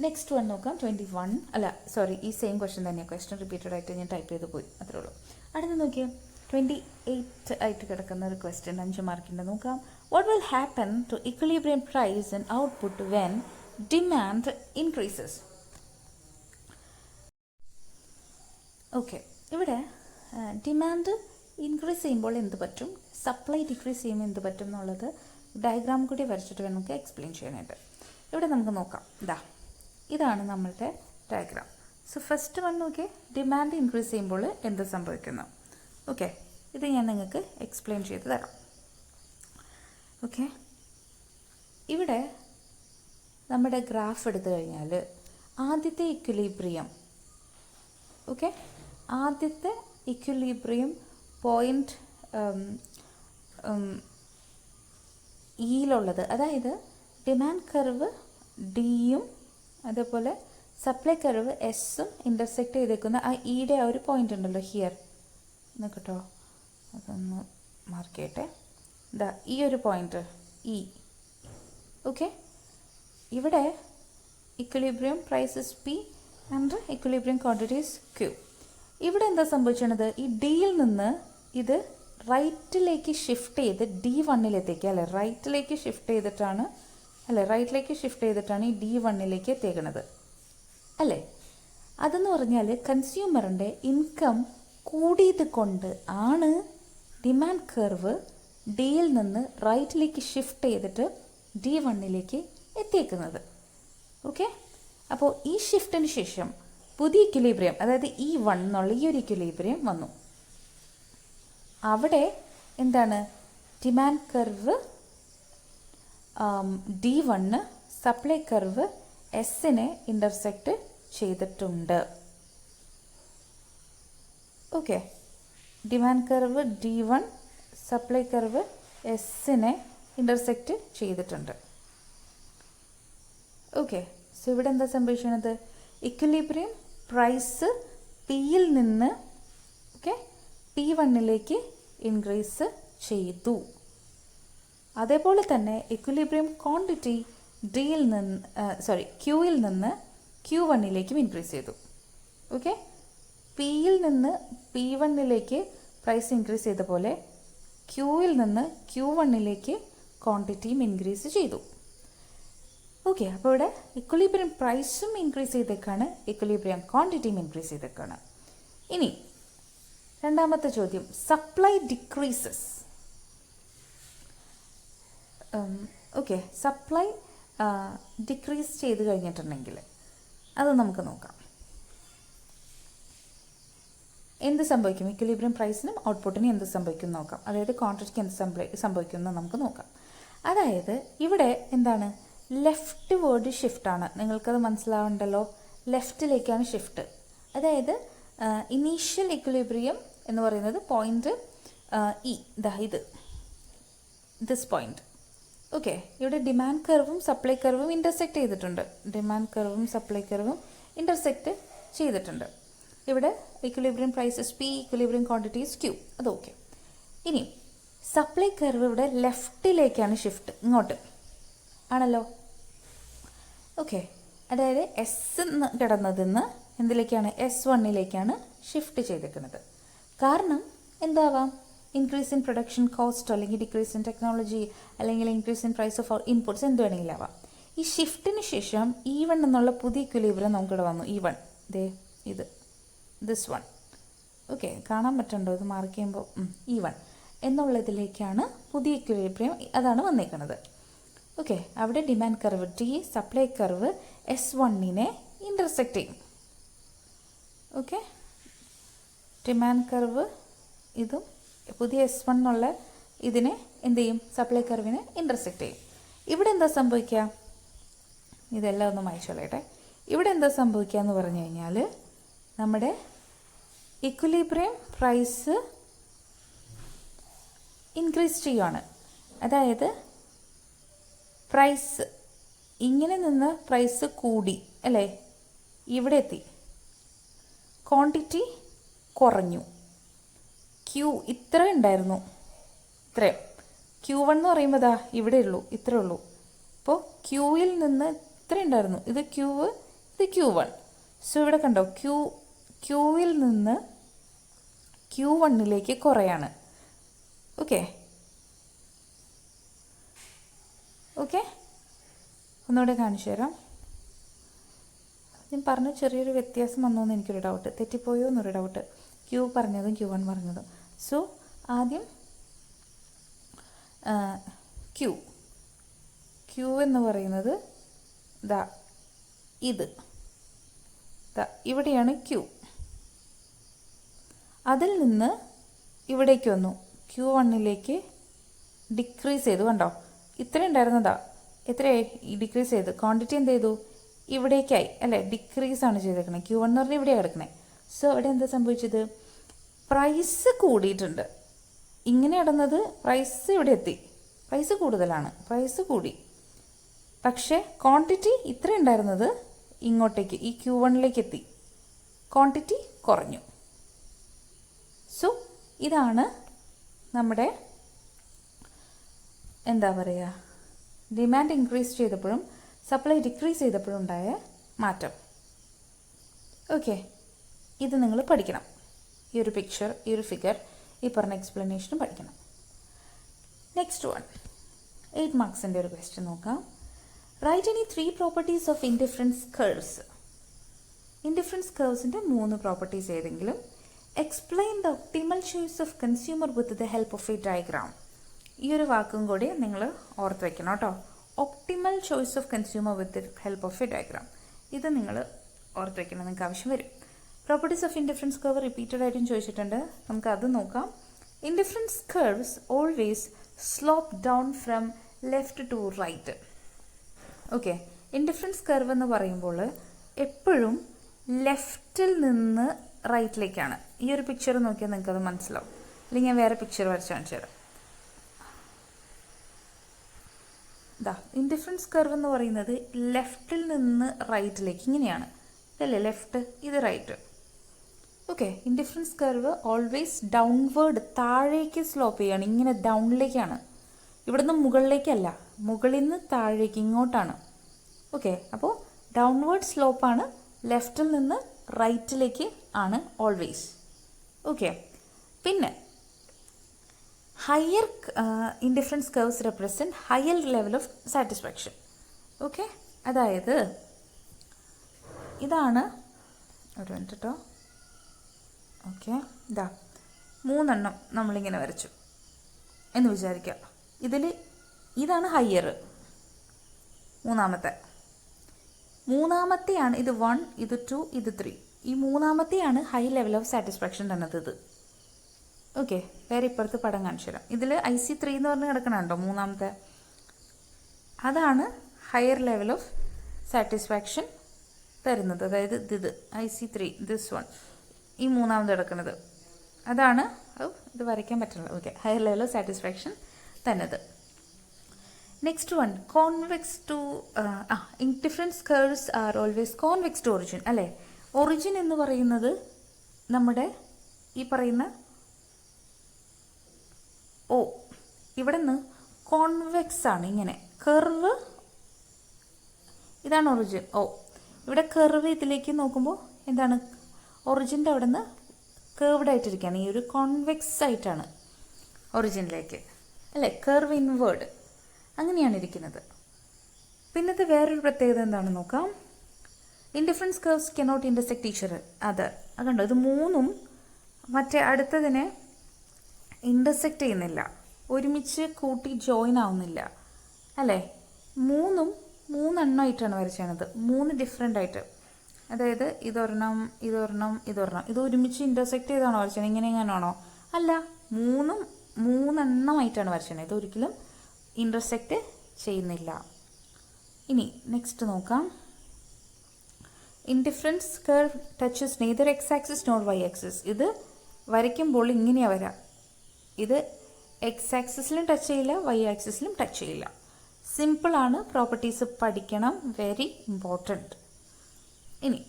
നെക്സ്റ്റ് വൺ നോക്കാം. 21 ഈ സെയിം ക്വസ്റ്റ്യൻ തന്നെയാണ്. ക്വസ്റ്റ്യൻ റിപ്പീറ്റഡ് ആയിട്ട് ഞാൻ ടൈപ്പ് ചെയ്ത് പോയി, അത്രേ ഉള്ളൂ. അടുത്ത് നോക്കിയാൽ 28 ആയിട്ട് കിടക്കുന്ന ഒരു ക്വസ്റ്റ്യൻ, 5 മാർക്കിൻ്റെ നോക്കാം. What will happen to equilibrium price and output when demand increases? Okay, ഇവിടെ ഡിമാൻഡ് ഇൻക്രീസ് ചെയ്യുമ്പോൾ എന്ത് പറ്റും, സപ്ലൈ ഡിക്രീസ് ചെയ്യുമ്പോൾ എന്ത് പറ്റും എന്നുള്ളത് ഡയഗ്രാം കൂടി വരച്ചിട്ട് വേണം നമുക്ക് എക്സ്പ്ലെയിൻ ചെയ്യാനായിട്ട്. ഇവിടെ നമുക്ക് നോക്കാം. ഇതാണ് നമ്മളുടെ ഡയഗ്രാം. സോ ഫസ്റ്റ് വൺ നോക്കിയേ, ഡിമാൻഡ് ഇൻക്രീസ് ചെയ്യുമ്പോൾ എന്ത് സംഭവിക്കുന്നു. ഓക്കെ, ഇത് ഞാൻ നിങ്ങൾക്ക് എക്സ്പ്ലെയിൻ ചെയ്ത് തരാം. ഓക്കെ, ഇവിടെ നമ്മുടെ ഗ്രാഫ് എടുത്തു കഴിഞ്ഞാൽ ആദ്യത്തെ ഇക്വിലിബ്രിയം ഓക്കെ, ആദ്യത്തെ ഇക്വിലിബ്രിയം പോയിൻ്റ് ഇയിലുള്ളത്, അതായത് ഡിമാൻഡ് കർവ് ഡിയും അതേപോലെ സപ്ലൈ കർവ് എസ്സും ഇൻ്റർസെക്റ്റ് ചെയ്തേക്കുന്ന ആ ഇയുടെ ആ ഒരു പോയിൻ്റ് ഉണ്ടല്ലോ ഹിയർ കേട്ടോ, അതൊന്ന് മാർക്ക് ചെയ്യട്ടെ. ഇതാ ഈ ഒരു പോയിൻ്റ് ഇ. ഓക്കെ, ഇവിടെ equilibrium prices P and equilibrium quantities Q. ഇവിടെ എന്താ സംഭവിച്ചത്, ഈ ഡിയിൽ നിന്ന് ഇത് റൈറ്റിലേക്ക് ഷിഫ്റ്റ് ചെയ്ത് D1 അല്ലേ, റൈറ്റിലേക്ക് ഷിഫ്റ്റ് ചെയ്തിട്ടാണ് ഈ D1 എത്തിയേക്കുന്നത് അല്ലേ. അതെന്ന് പറഞ്ഞാൽ കൺസ്യൂമറിൻ്റെ ഇൻകം കൂടിയത് കൊണ്ട് ആണ് ഡിമാൻഡ് കർവ് ഡിയിൽ നിന്ന് റൈറ്റിലേക്ക് ഷിഫ്റ്റ് ചെയ്തിട്ട് D1 എത്തിയേക്കുന്നത്. ഓക്കെ, അപ്പോൾ ഈ ഷിഫ്റ്റിന് ശേഷം പുതിയ ഇക്വിലിബ്രിയം, അതായത് E1 എന്നുള്ള ഈ ഒരു ഇക്വിലിബ്രിയം വന്നു. അവിടെ എന്താണ്, demand curve D1 supply curve എസ്സിനെ ഇൻ്റർസെക്റ്റ് ചെയ്തിട്ടുണ്ട്. Okay, demand curve D1 supply curve എസ്സിനെ ഇൻ്റർസെക്റ്റ് ചെയ്തിട്ടുണ്ട്. ഓക്കെ, സോ ഇവിടെ എന്താ സംഭവിക്കുന്നത്, ഇക്വിലിബ്രിയം പ്രൈസ് പിയിൽ നിന്ന് P1 ഇൻക്രീസ് ചെയ്തു. അതേപോലെ തന്നെ ഇക്വിലിബ്രിയം ക്വാണ്ടിറ്റി ക്യൂയിൽ നിന്ന് Q1 ഇൻക്രീസ് ചെയ്തു. ഓക്കെ, പിയിൽ നിന്ന് P1 പ്രൈസ് ഇൻക്രീസ് ചെയ്ത പോലെ ക്യൂയിൽ നിന്ന് Q1 ക്വാണ്ടിറ്റിയും ഇൻക്രീസ് ചെയ്തു. ഓക്കെ, അപ്പോൾ ഇവിടെ ഇക്വിലിബ്രിയം പ്രൈസും ഇൻക്രീസ് ചെയ്തേക്കാണ്, ഇക്വിലിബ്രിയം ക്വാണ്ടിറ്റിയും ഇൻക്രീസ് ചെയ്തേക്കാണ്. ഇനി രണ്ടാമത്തെ ചോദ്യം, supply decreases. Okay, supply decrease ചെയ്ത് കഴിഞ്ഞിട്ടുണ്ടെങ്കിൽ അത് നമുക്ക് നോക്കാം. എന്ത് സംഭവിക്കും, ഇക്വിലിബ്രിയം പ്രൈസിനും ഔട്ട്പുട്ടിനും എന്ത് സംഭവിക്കും നോക്കാം, അതായത് ക്വാണ്ടിറ്റിക്ക് എന്ത് സംഭവിക്കും എന്ന് നമുക്ക് നോക്കാം. അതായത് ഇവിടെ എന്താണ്, ലെഫ്റ്റ് വേർഡ് ഷിഫ്റ്റാണ്, നിങ്ങൾക്കത് മനസ്സിലാവുണ്ടല്ലോ, ലെഫ്റ്റിലേക്കാണ് ഷിഫ്റ്റ്. അതായത് ഇനീഷ്യൽ ഇക്വിലിബ്രിയം എന്ന് പറയുന്നത് point E, this point. Okay, ഇവിടെ ഡിമാൻഡ് കർവും സപ്ലൈ കർവും ഇൻ്റർസെക്റ്റ് ചെയ്തിട്ടുണ്ട്. ഇവിടെ equilibrium prices P, equilibrium quantities Q, അത് ഓക്കെ. ഇനി സപ്ലൈ കർവ് ഇവിടെ ലെഫ്റ്റിലേക്കാണ് ഷിഫ്റ്റ്, ഇങ്ങോട്ട് ആണല്ലോ. ഓക്കെ, അതായത് എസ് കിടന്നതിന്ന് എന്തിലേക്കാണ്, S1 ഷിഫ്റ്റ് ചെയ്തേക്കുന്നത്. കാരണം എന്താവാം, ഇൻക്രീസ് ഇൻ പ്രൊഡക്ഷൻ കോസ്റ്റ്, അല്ലെങ്കിൽ ഡിക്രീസ് ഇൻ ടെക്നോളജി, അല്ലെങ്കിൽ increase in price of inputs, എന്ത് വേണമെങ്കിലും ആവാം. ഈ ഷിഫ്റ്റിന് ശേഷം E1 എന്നുള്ള പുതിയ ഇക്വിലിബ്രിയം നമുക്കിവിടെ വന്നു. E1 this one. ഓക്കെ, കാണാൻ പറ്റുന്നുണ്ടോ, ഇത് മാർക്ക് ചെയ്യുമ്പോൾ E1 എന്നുള്ളതിലേക്കാണ് പുതിയ ഇക്വിലിബ്രിയം, അതാണ് വന്നേക്കുന്നത്. ഓക്കെ, അവിടെ demand curve T, supply curve S1 intersect ചെയ്യും. ഓക്കെ, ഡിമാൻഡ് കർവ് ഇതും പുതിയ S1 എന്നുള്ള ഇതിനെ എന്ത് ചെയ്യും, സപ്ലൈ കർവിനെ ഇൻ്റർസെക്റ്റ് ചെയ്യും. ഇവിടെ എന്താ സംഭവിക്കുക, ഇതെല്ലാം ഒന്ന് മായ്ച്ചോളട്ടെ. ഇവിടെ എന്താ സംഭവിക്കുക എന്ന് പറഞ്ഞു കഴിഞ്ഞാൽ, നമ്മുടെ ഇക്വിലിബ്രിയം പ്രൈസ് ഇൻക്രീസ് ചെയ്യുകയാണ്. അതായത് പ്രൈസ് ഇങ്ങനെ നിന്ന് പ്രൈസ് കൂടി അല്ലേ, ഇവിടെ എത്തി, ക്വാണ്ടിറ്റി കുറഞ്ഞു. ക്യൂ ഇത്ര ഉണ്ടായിരുന്നു, ഇത്രയും Q1 എന്ന് പറയുമ്പോൾ ഇതാ ഇവിടെ ഉള്ളൂ, ഇത്രേ ഉള്ളൂ. അപ്പോൾ ക്യൂവിൽ നിന്ന് ഇത്ര ഉണ്ടായിരുന്നു, ഇത് ക്യൂവ്, ഇത് Q1. സോ ഇവിടെ കണ്ടോ, ക്യൂവിൽ നിന്ന് Q1 കുറയാണ്. ഓക്കെ, ഒന്നുകൂടെ കാണിച്ചു തരാം. ഞാൻ പറഞ്ഞ ചെറിയൊരു വ്യത്യാസം വന്നോ എന്ന് എനിക്കൊരു ഡൗട്ട്, തെറ്റിപ്പോയോ എന്നൊരു ഡൗട്ട്, ക്യൂ പറഞ്ഞതും Q1 പറഞ്ഞതും. സോ ആദ്യം ക്യൂ എന്ന് പറയുന്നത് ഇവിടെയാണ് ക്യൂ. അതിൽ നിന്ന് ഇവിടേക്ക് വന്നു, Q1 ഡിക്രീസ് ചെയ്തു. കണ്ടോ, ഇത്ര ഉണ്ടായിരുന്നതാ, എത്രയായി ഡിക്രീസ് ചെയ്തു. ക്വാണ്ടിറ്റി എന്ത് ചെയ്തു, ഇവിടേക്കായി അല്ലേ, ഡിക്രീസ് ആണ് ചെയ്തേക്കണേ. Q1 എന്ന് പറഞ്ഞാൽ ഇവിടെയാണ് കിടക്കണേ. സോ അവിടെ എന്താ സംഭവിച്ചത്? പ്രൈസ് കൂടിയിട്ടുണ്ട്. ഇങ്ങനെ ഇടുന്നത് പ്രൈസ് ഇവിടെ എത്തി, പ്രൈസ് കൂടുതലാണ്, പ്രൈസ് കൂടി. പക്ഷേ ക്വാണ്ടിറ്റി ഇത്ര ഉണ്ടായിരുന്നത് ഇങ്ങോട്ടേക്ക് ഈ Q1ലേക്ക് എത്തി, ക്വാണ്ടിറ്റി കുറഞ്ഞു. സോ ഇതാണ് നമ്മുടെ എന്താ പറയുക, ഡിമാൻഡ് ഇൻക്രീസ് ചെയ്തപ്പോഴും സപ്ലൈ ഡിക്രീസ് ചെയ്തപ്പോഴും ഉണ്ടായ മാറ്റം. ഓക്കെ, ഇത് നിങ്ങൾ പഠിക്കണം. ഈ ഒരു പിക്ചർ, ഈ ഒരു ഫിഗർ, ഈ പറഞ്ഞ എക്സ്പ്ലനേഷനും പഠിക്കണം. നെക്സ്റ്റ് വൺ, 8 മാർക്സിൻ്റെ ഒരു ക്വസ്റ്റ്യൻ നോക്കാം. Write any 3 properties of indifference curves. Indifference കർവ്സിൻ്റെ 3 പ്രോപ്പർട്ടീസ് ഏതെങ്കിലും. Explain the optimal choice of consumer with the help of a diagram. ഈ ഒരു വാക്കും കൂടി നിങ്ങൾ ഓർത്ത് വയ്ക്കണം കേട്ടോ. Optimal choice of consumer with the help of a diagram, ഇത് നിങ്ങൾ ഓർത്ത് വയ്ക്കണം, നിങ്ങൾക്ക് ആവശ്യം വരും. Properties of indifference curve repeated ആയിട്ടും ചോദിച്ചിട്ടുണ്ട്, നമുക്ക് അത് നോക്കാം. Indifference curves always slope down from left to right. Okay, indifference curve എന്ന് പറയുമ്പോൾ എപ്പോഴും ലെഫ്റ്റിൽ നിന്ന് റൈറ്റിലേക്കാണ്. ഈ ഒരു പിക്ചർ നോക്കിയാൽ നിങ്ങൾക്കത് മനസ്സിലാവും. അല്ലെങ്കിൽ ഞാൻ വേറെ പിക്ചർ വരച്ച് കാണിച്ചു തരാം. ഇൻഡിഫറൻസ് കർവ് എന്ന് പറയുന്നത് ലെഫ്റ്റിൽ നിന്ന് റൈറ്റിലേക്ക് ഇങ്ങനെയാണ്, ഇതല്ലേ ലെഫ്റ്റ്, ഇത് right. Okay, indifference curve always downward, താഴേക്ക് സ്ലോപ്പ് ചെയ്യാണ്, ഇങ്ങനെ ഡൗണിലേക്കാണ്. ഇവിടുന്ന് മുകളിലേക്കല്ല, മുകളിൽ നിന്ന് താഴേക്ക് ഇങ്ങോട്ടാണ്. ഓക്കെ, അപ്പോൾ ഡൗൺവേർഡ് സ്ലോപ്പാണ്, ലെഫ്റ്റിൽ നിന്ന് റൈറ്റിലേക്ക് ആണ് ഓൾവേസ്. ഓക്കെ, പിന്നെ higher indifference curves represent higher level of satisfaction. Okay, അതായത് ഇതാണ്, ഒരു മിനിറ്റ് കേട്ടോ. ഓക്കെ, ഇതാ 3 എണ്ണം നമ്മളിങ്ങനെ വരച്ചു എന്ന് വിചാരിക്കുക. ഇതാണ് ഹയർ, മൂന്നാമത്തെയാണ് ഇത് 1, ഇത് 2, ഇത് 3. ഈ മൂന്നാമത്തെയാണ് ഹൈ ലെവൽ ഓഫ് സാറ്റിസ്ഫാക്ഷൻ തന്നത് ഇത്. ഓക്കെ, വേറെ ഇപ്പുറത്ത് പടം കാണിച്ചു തരാം. ഇതിൽ IC3 എന്ന് പറഞ്ഞ് കിടക്കണുണ്ടോ, മൂന്നാമത്തെ, അതാണ് ഹയർ ലെവൽ ഓഫ് സാറ്റിസ്ഫാക്ഷൻ തരുന്നത്. അതായത് ഇത് IC3, ദിസ് വൺ, ഈ മൂന്നാമത് കിടക്കുന്നത് അതാണ്. ഇത് വരയ്ക്കാൻ പറ്റില്ല. Okay, higher level of satisfaction തന്നത്. Next one, convex to indifference curves are always convex to origin. അല്ലേ, ഒറിജിൻ എന്ന് പറയുന്നത് നമ്മുടെ ഈ പറയുന്ന ഇവിടെ നിന്ന് കോൺവെക്സ് ആണ്. ഇങ്ങനെ കർവ്, ഇതാണ് ഒറിജിൻ. ഇവിടെ കർവ് ഇതിലേക്ക് നോക്കുമ്പോൾ എന്താണ്, ഒറിജിൻ്റെ അവിടെ നിന്ന് കേർവ്ഡ് ആയിട്ടിരിക്കുകയാണ്. ഈ ഒരു കോൺവെക്സ് ആയിട്ടാണ് ഒറിജിനിലേക്ക്, അല്ലേ, കർവ് ഇൻവേർഡ്, അങ്ങനെയാണ് ഇരിക്കുന്നത്. പിന്നത്തെ വേറൊരു പ്രത്യേകത എന്താണെന്ന് നോക്കാം. Indifference curves cannot intersect each other. അതുകൊണ്ടോ, ഇത് 3ഉം മറ്റേ അടുത്തതിനെ ഇൻ്റർസെക്റ്റ് ചെയ്യുന്നില്ല, ഒരുമിച്ച് കൂട്ടി ജോയിൻ ആവുന്നില്ല, അല്ലേ. 3ഉം 3 എണ്ണമായിട്ടാണ് വരച്ചത്, 3 ഡിഫറെൻ്റ് ആയിട്ട്. അതായത് ഇതൊരെണ്ണം, ഇതൊരെണ്ണം, ഇതൊരെണ്ണം, ഇത് ഒരുമിച്ച് ഇൻ്റർസെക്റ്റ് ചെയ്താണോ വരച്ചത്, ഇങ്ങനെ എങ്ങനെയാണോ? അല്ല, 3ഉം 3 എണ്ണമായിട്ടാണ് വരച്ചത്. ഇതൊരിക്കലും ഇൻ്റർസെക്റ്റ് ചെയ്യുന്നില്ല. ഇനി നെക്സ്റ്റ് നോക്കാം. Indifference curve touches neither X axis nor Y axis. ഇത് വരയ്ക്കുമ്പോൾ ഇങ്ങനെയാണ് വരാം. ഇത് എക്സ് ആക്സിസിലും ടച്ച് ചെയ്യില്ല, വൈ ആക്സിസിലും ടച്ച് ചെയ്യില്ല. സിമ്പിളാണ്, പ്രോപ്പർട്ടീസ് പഠിക്കണം, വെരി ഇമ്പോർട്ടൻറ്റ്. ഇനി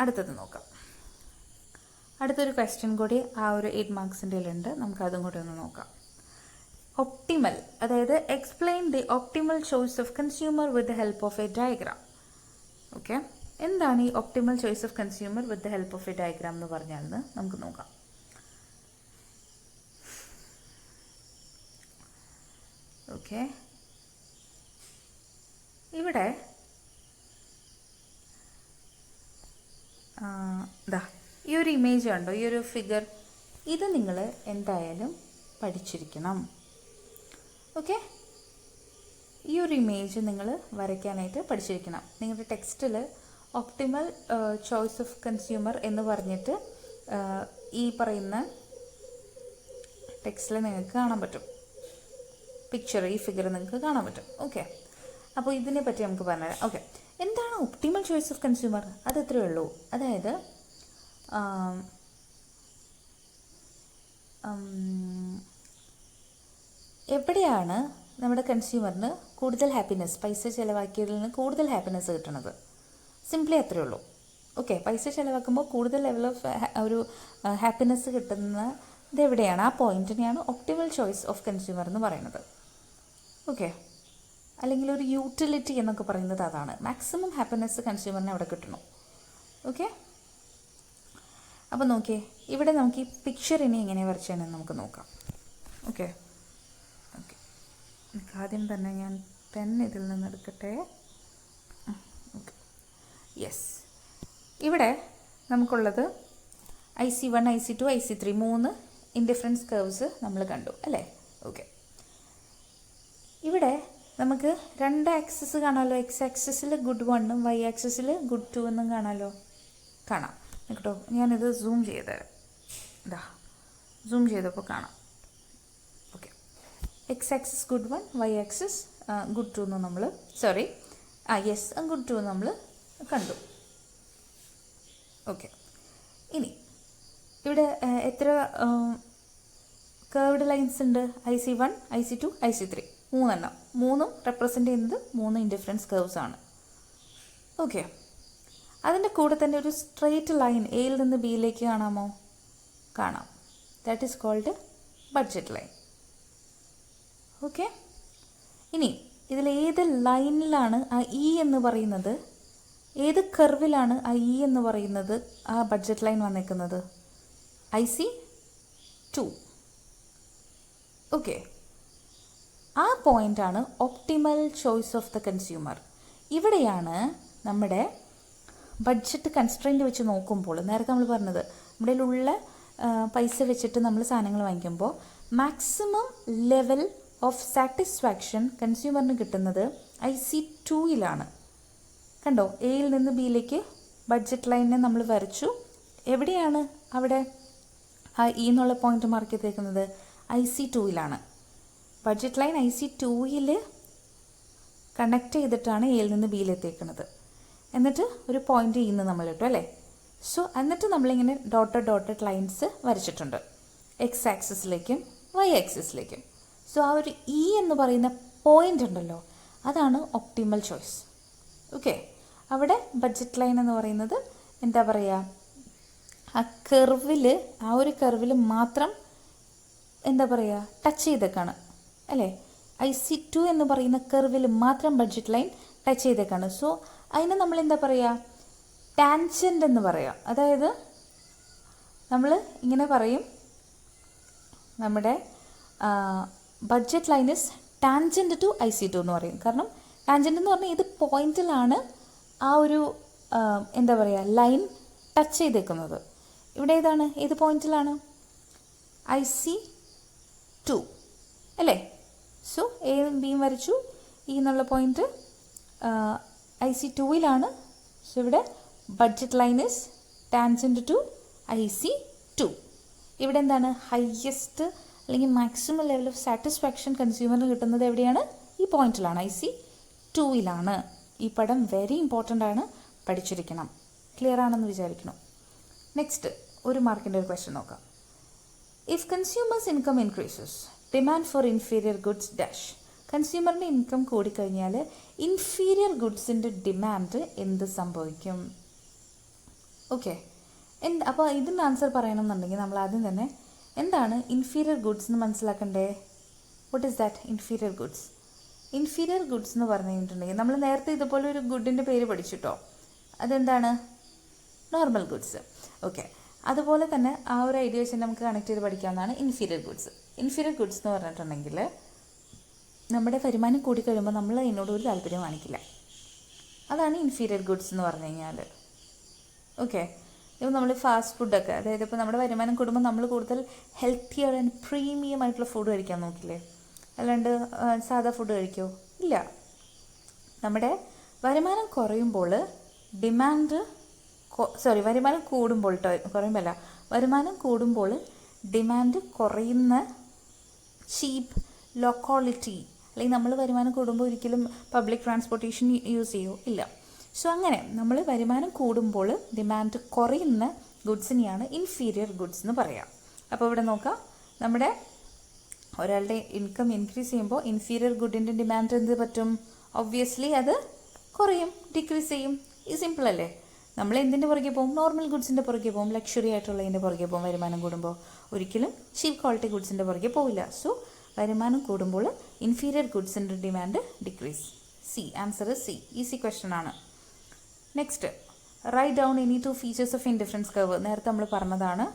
അടുത്തത് നോക്കാം. അടുത്തൊരു ക്വസ്റ്റ്യൻ കൂടി ആ ഒരു 8 മാർക്സിൻ്റെ ഉണ്ട്, നമുക്ക് അതും കൂടി ഒന്ന് നോക്കാം. ഒപ്റ്റിമൽ, അതായത് explain the optimal choice of consumer with the help of a diagram. Okay, എന്താണ് ഈ optimal choice of consumer with the help of a diagram എന്ന് പറഞ്ഞാൽ നമുക്ക് നോക്കാം. ഓക്കെ, ഇവിടെ ഈ ഒരു ഇമേജ് കണ്ടോ, ഈ ഒരു ഫിഗർ, ഇത് നിങ്ങൾ എന്തായാലും പഠിച്ചിരിക്കണം. ഓക്കെ, ഈ ഒരു ഇമേജ് നിങ്ങൾ വരയ്ക്കാനായിട്ട് പഠിച്ചിരിക്കണം. നിങ്ങളുടെ ടെക്സ്റ്റിൽ ഒപ്റ്റിമൽ ചോയ്സ് ഓഫ് കൺസ്യൂമർ എന്ന് പറഞ്ഞിട്ട് ഈ പറയുന്ന ടെക്സ്റ്റിൽ നിങ്ങൾക്ക് കാണാൻ പറ്റും, പിക്ചർ, ഈ ഫിഗർ നിങ്ങൾക്ക് കാണാൻ പറ്റും. ഓക്കെ, അപ്പോൾ ഇതിനെ പറ്റി നമുക്ക് പറഞ്ഞുതരാം. ഓക്കെ, എന്താണ് ഒപ്റ്റിമൽ ചോയ്സ് ഓഫ് കൺസ്യൂമർ? അത് ഇത്രയേ ഉള്ളൂ. അതായത് എവിടെയാണ് നമ്മുടെ കൺസ്യൂമറിന് കൂടുതൽ ഹാപ്പിനെസ്, പൈസ ചിലവാക്കിയതിൽ നിന്ന് കൂടുതൽ ഹാപ്പിനെസ് കിട്ടുന്നത്? സിംപ്ലി അത്രയേ ഉള്ളൂ. ഓക്കെ, പൈസ ചിലവാക്കുമ്പോൾ കൂടുതൽ ലെവൽ ഓഫ് ഒരു ഹാപ്പിനെസ് കിട്ടുന്നത് എവിടെയാണ്? ആ പോയിന്റിനെയാണ് ഒപ്റ്റിമൽ ചോയ്സ് ഓഫ് കൺസ്യൂമർ എന്ന് പറയുന്നത്. ഓക്കെ, അല്ലെങ്കിൽ ഒരു യൂട്ടിലിറ്റി എന്നൊക്കെ പറയുന്നത് അതാണ്. മാക്സിമം ഹാപ്പിനെസ് കൺസ്യൂമറിന് അവിടെ കിട്ടണം. ഓക്കെ, അപ്പോൾ നോക്കിയേ, ഇവിടെ നമുക്ക് ഈ പിക്ചർ ഇനി എങ്ങനെ വരച്ചതെന്ന് നമുക്ക് നോക്കാം. ഓക്കെ ഓക്കെ, ആദ്യം തന്നെ ഞാൻ പെൻ ഇതിൽ നിന്ന് എടുക്കട്ടെ. ഓക്കെ, യെസ്, ഇവിടെ നമുക്കുള്ളത് IC1, IC2, IC3 3 indifference curves നമ്മൾ കണ്ടു അല്ലേ? ഓക്കെ, ഇവിടെ നമുക്ക് 2 ആക്സിസ് കാണാമല്ലോ. X ആക്സിസിൽ ഗുഡ് 1ഉം Y ആക്സിസിൽ ഗുഡ് 2 എന്നും കാണാം കേട്ടോ. ഞാനിത് സൂം ചെയ്തുതരാം. ഇതാ സൂം ചെയ്തപ്പോൾ കാണാം. Okay, X axis good 1, Y axis good 2 എന്ന് നമ്മൾ ഗുഡ് 2 നമ്മൾ കണ്ടു. ഓക്കെ, ഇനി ഇവിടെ എത്ര കർവ്ഡ് ലൈൻസ് ഉണ്ട്? IC1, IC2, IC3 3 മൂന്നും റെപ്രസെൻ്റ് ചെയ്യുന്നത് 3 ഇൻഡിഫറൻസ് കർവ്സ് ആണ്. ഓക്കെ, അതിൻ്റെ കൂടെ തന്നെ ഒരു സ്ട്രെയിറ്റ് ലൈൻ എയിൽ നിന്ന് ബിയിലേക്ക് കാണാമോ? കാണാം. That is called budget line. Okay, ഇനി ഇതിൽ ഏത് ലൈനിലാണ് ആ E എന്ന് പറയുന്നത്, ഏത് കർവിലാണ് ആ E എന്ന് പറയുന്നത്, ആ ബഡ്ജറ്റ് ലൈൻ വന്നേക്കുന്നത്? IC2. ഓക്കെ, ആ പോയിൻ്റാണ് optimal choice of the consumer. ഇവിടെയാണ് നമ്മുടെ ബഡ്ജറ്റ് കൺസ്ട്രെയിൻ്റ് വെച്ച് നോക്കുമ്പോൾ, നേരത്തെ നമ്മൾ പറഞ്ഞത് നമ്മുടെ ഉള്ള പൈസ വെച്ചിട്ട് നമ്മൾ സാധനങ്ങൾ വാങ്ങിക്കുമ്പോൾ മാക്സിമം ലെവൽ ഓഫ് സാറ്റിസ്ഫാക്ഷൻ കൺസ്യൂമറിന് കിട്ടുന്നത് IC2യിലാണ്. കണ്ടോ, എയിൽ നിന്ന് ബിയിലേക്ക് ബഡ്ജറ്റ് ലൈനിനെ നമ്മൾ വരച്ചു. എവിടെയാണ് അവിടെ ആ E എന്നുള്ള പോയിന്റ് മാർക്ക് ചെയ്തേക്കുന്നത്? IC2യിലാണ്. ബഡ്ജറ്റ് ലൈൻ IC2യിൽ കണക്ട് ചെയ്തിട്ടാണ് എയിൽ നിന്ന് ബിയിലെത്തിയേക്കുന്നത്. എന്നിട്ട് ഒരു പോയിന്റ് E എന്ന് നമ്മൾ ഇട്ടു അല്ലേ? സോ എന്നിട്ട് നമ്മളിങ്ങനെ ഡോട്ടഡ് ലൈൻസ് വരച്ചിട്ടുണ്ട് X ആക്സിസിലേക്കും Y ആക്സിസിലേക്കും. സോ ആ ഒരു E എന്ന് പറയുന്ന പോയിന്റ് ഉണ്ടല്ലോ, അതാണ് ഒപ്റ്റിമൽ ചോയ്സ്. ഓക്കെ, അവിടെ ബഡ്ജറ്റ് ലൈൻ എന്ന് പറയുന്നത് എന്താ പറയുക, ആ ഒരു കർവിൽ മാത്രം എന്താ പറയുക ടച്ച് ചെയ്തേക്കാണ് അല്ലേ? IC2 എന്ന് പറയുന്ന കർവിൽ മാത്രം ബഡ്ജറ്റ് ലൈൻ ടച്ച് ചെയ്തേക്കാണ്. സോ അതിന് നമ്മൾ എന്താ പറയുക, ടാൻജൻ്റ് എന്ന് പറയാം. അതായത് നമ്മൾ ഇങ്ങനെ പറയും, നമ്മുടെ budget line is tangent to IC2 എന്ന് പറയും. കാരണം ടാൻജൻ്റ് എന്ന് പറഞ്ഞാൽ ഏത് പോയിന്റിലാണ് ആ ഒരു എന്താ പറയുക ലൈൻ ടച്ച് ചെയ്തേക്കുന്നത്. ഇവിടെ ഏതാണ്, ഏത് പോയിന്റിലാണ്? IC2 അല്ലേ? സോ എയും ബിയും വരച്ചു. E എന്നുള്ള പോയിന്റ് IC2യിലാണ്. സോ ഇവിടെ budget line is tangent to IC2. ഇവിടെ എന്താണ്, ഹയസ്റ്റ് അല്ലെങ്കിൽ മാക്സിമം ലെവൽ ഓഫ് സാറ്റിസ്ഫാക്ഷൻ കൺസ്യൂമറിന് കിട്ടുന്നത് എവിടെയാണ്? ഈ പോയിന്റിലാണ്, IC2യിലാണ്. ഈ പടം വെരി ഇമ്പോർട്ടൻ്റ് ആണ്, പഠിച്ചിരിക്കണം. ക്ലിയർ ആണെന്ന് വിചാരിക്കണം. നെക്സ്റ്റ് ഒരു മാർക്കിൻ്റെ ഒരു ക്വസ്റ്റ്യൻ നോക്കാം. If consumers income increases, demand for inferior goods dash. കൺസ്യൂമറിൻ്റെ ഇൻകം കൂടിക്കഴിഞ്ഞാൽ ഇൻഫീരിയർ ഗുഡ്സിൻ്റെ ഡിമാൻഡ് എന്ത് സംഭവിക്കും? ഓക്കെ, അപ്പോൾ ഇതിൻ്റെ ആൻസർ പറയണമെന്നുണ്ടെങ്കിൽ നമ്മൾ ആദ്യം തന്നെ എന്താണ് ഇൻഫീരിയർ ഗുഡ്സ് എന്ന് മനസ്സിലാക്കണ്ടേ. What is that inferior goods? Inferior goods എന്ന് പറഞ്ഞു കഴിഞ്ഞിട്ടുണ്ടെങ്കിൽ നമ്മൾ നേരത്തെ ഇതുപോലെ ഒരു ഗുഡിൻ്റെ പേര് പഠിച്ചിട്ടോ. അതെന്താണ്? Normal goods. ഓക്കെ, അതുപോലെ തന്നെ ആ ഒരു ഐഡിയ വെച്ച് നമുക്ക് കണക്ട് ചെയ്ത് പഠിക്കാവുന്നതാണ് ഇൻഫീരിയർ ഗുഡ്സ്. ഇൻഫീരിയർ ഗുഡ്സ് എന്ന് പറഞ്ഞിട്ടുണ്ടെങ്കിൽ നമ്മുടെ വരുമാനം കൂടിക്കഴിയുമ്പോൾ നമ്മൾ അതിനോട് ഒരു താല്പര്യം കാണിക്കില്ല. അതാണ് ഇൻഫീരിയർ ഗുഡ്സ് എന്ന് പറഞ്ഞു കഴിഞ്ഞാൽ. ഓക്കെ, ഇപ്പോൾ നമ്മൾ ഫാസ്റ്റ് ഫുഡൊക്കെ, അതായത് ഇപ്പോൾ നമ്മുടെ വരുമാനം കൂടുമ്പോൾ നമ്മൾ കൂടുതൽ ഹെൽത്തിയർ ആൻഡ് പ്രീമിയം ആയിട്ടുള്ള ഫുഡ് കഴിക്കാൻ നോക്കില്ലേ? അല്ലാണ്ട് സാധാ ഫുഡ് കഴിക്കുമോ? ഇല്ല. നമ്മുടെ വരുമാനം കുറയുമ്പോൾ വരുമാനം കൂടുമ്പോൾ കുറയുമ്പോഴല്ല, വരുമാനം കൂടുമ്പോൾ ഡിമാൻഡ് കുറയുന്ന ചീപ്പ്, ലോ ക്വാളിറ്റി, അല്ലെങ്കിൽ നമ്മൾ വരുമാനം കൂടുമ്പോൾ ഒരിക്കലും പബ്ലിക് ട്രാൻസ്പോർട്ടേഷൻ യൂസ് ചെയ്യുമോ? ഇല്ല. സോ അങ്ങനെ നമ്മൾ വരുമാനം കൂടുമ്പോൾ ഡിമാൻഡ് കുറയുന്ന ഗുഡ്സിനെയാണ് ഇൻഫീരിയർ ഗുഡ്സ് എന്ന് പറയാം. അപ്പോൾ ഇവിടെ നോക്കാം, നമ്മുടെ ഒരാളുടെ ഇൻകം ഇൻക്രീസ് ചെയ്യുമ്പോൾ ഇൻഫീരിയർ ഗുഡിൻ്റെ ഡിമാൻഡ് എന്ത് പറ്റും? ഒബ്വിയസ്ലി അത് കുറയും, ഡിക്രീസ് ചെയ്യും. ഈ സിമ്പിൾ അല്ലേ? നമ്മൾ എന്തിൻ്റെ പുറകെ പോകും? നോർമൽ ഗുഡ്സിൻ്റെ പുറകെ പോകും, ലക്ഷറി ആയിട്ടുള്ളതിൻ്റെ പുറകെ പോകും. വരുമാനം കൂടുമ്പോൾ ഒരിക്കലും ചീപ്പ് ക്വാളിറ്റി ഗുഡ്സിൻ്റെ പുറകെ പോവില്ല. സോ വരുമാനം കൂടുമ്പോൾ ഇൻഫീരിയർ ഗുഡ്സിൻ്റെ demand decrease. C, answer C. Easy question ആണ്. Next, write down any two features of indifference curve. നേരത്തെ നമ്മൾ പറഞ്ഞതാണ്.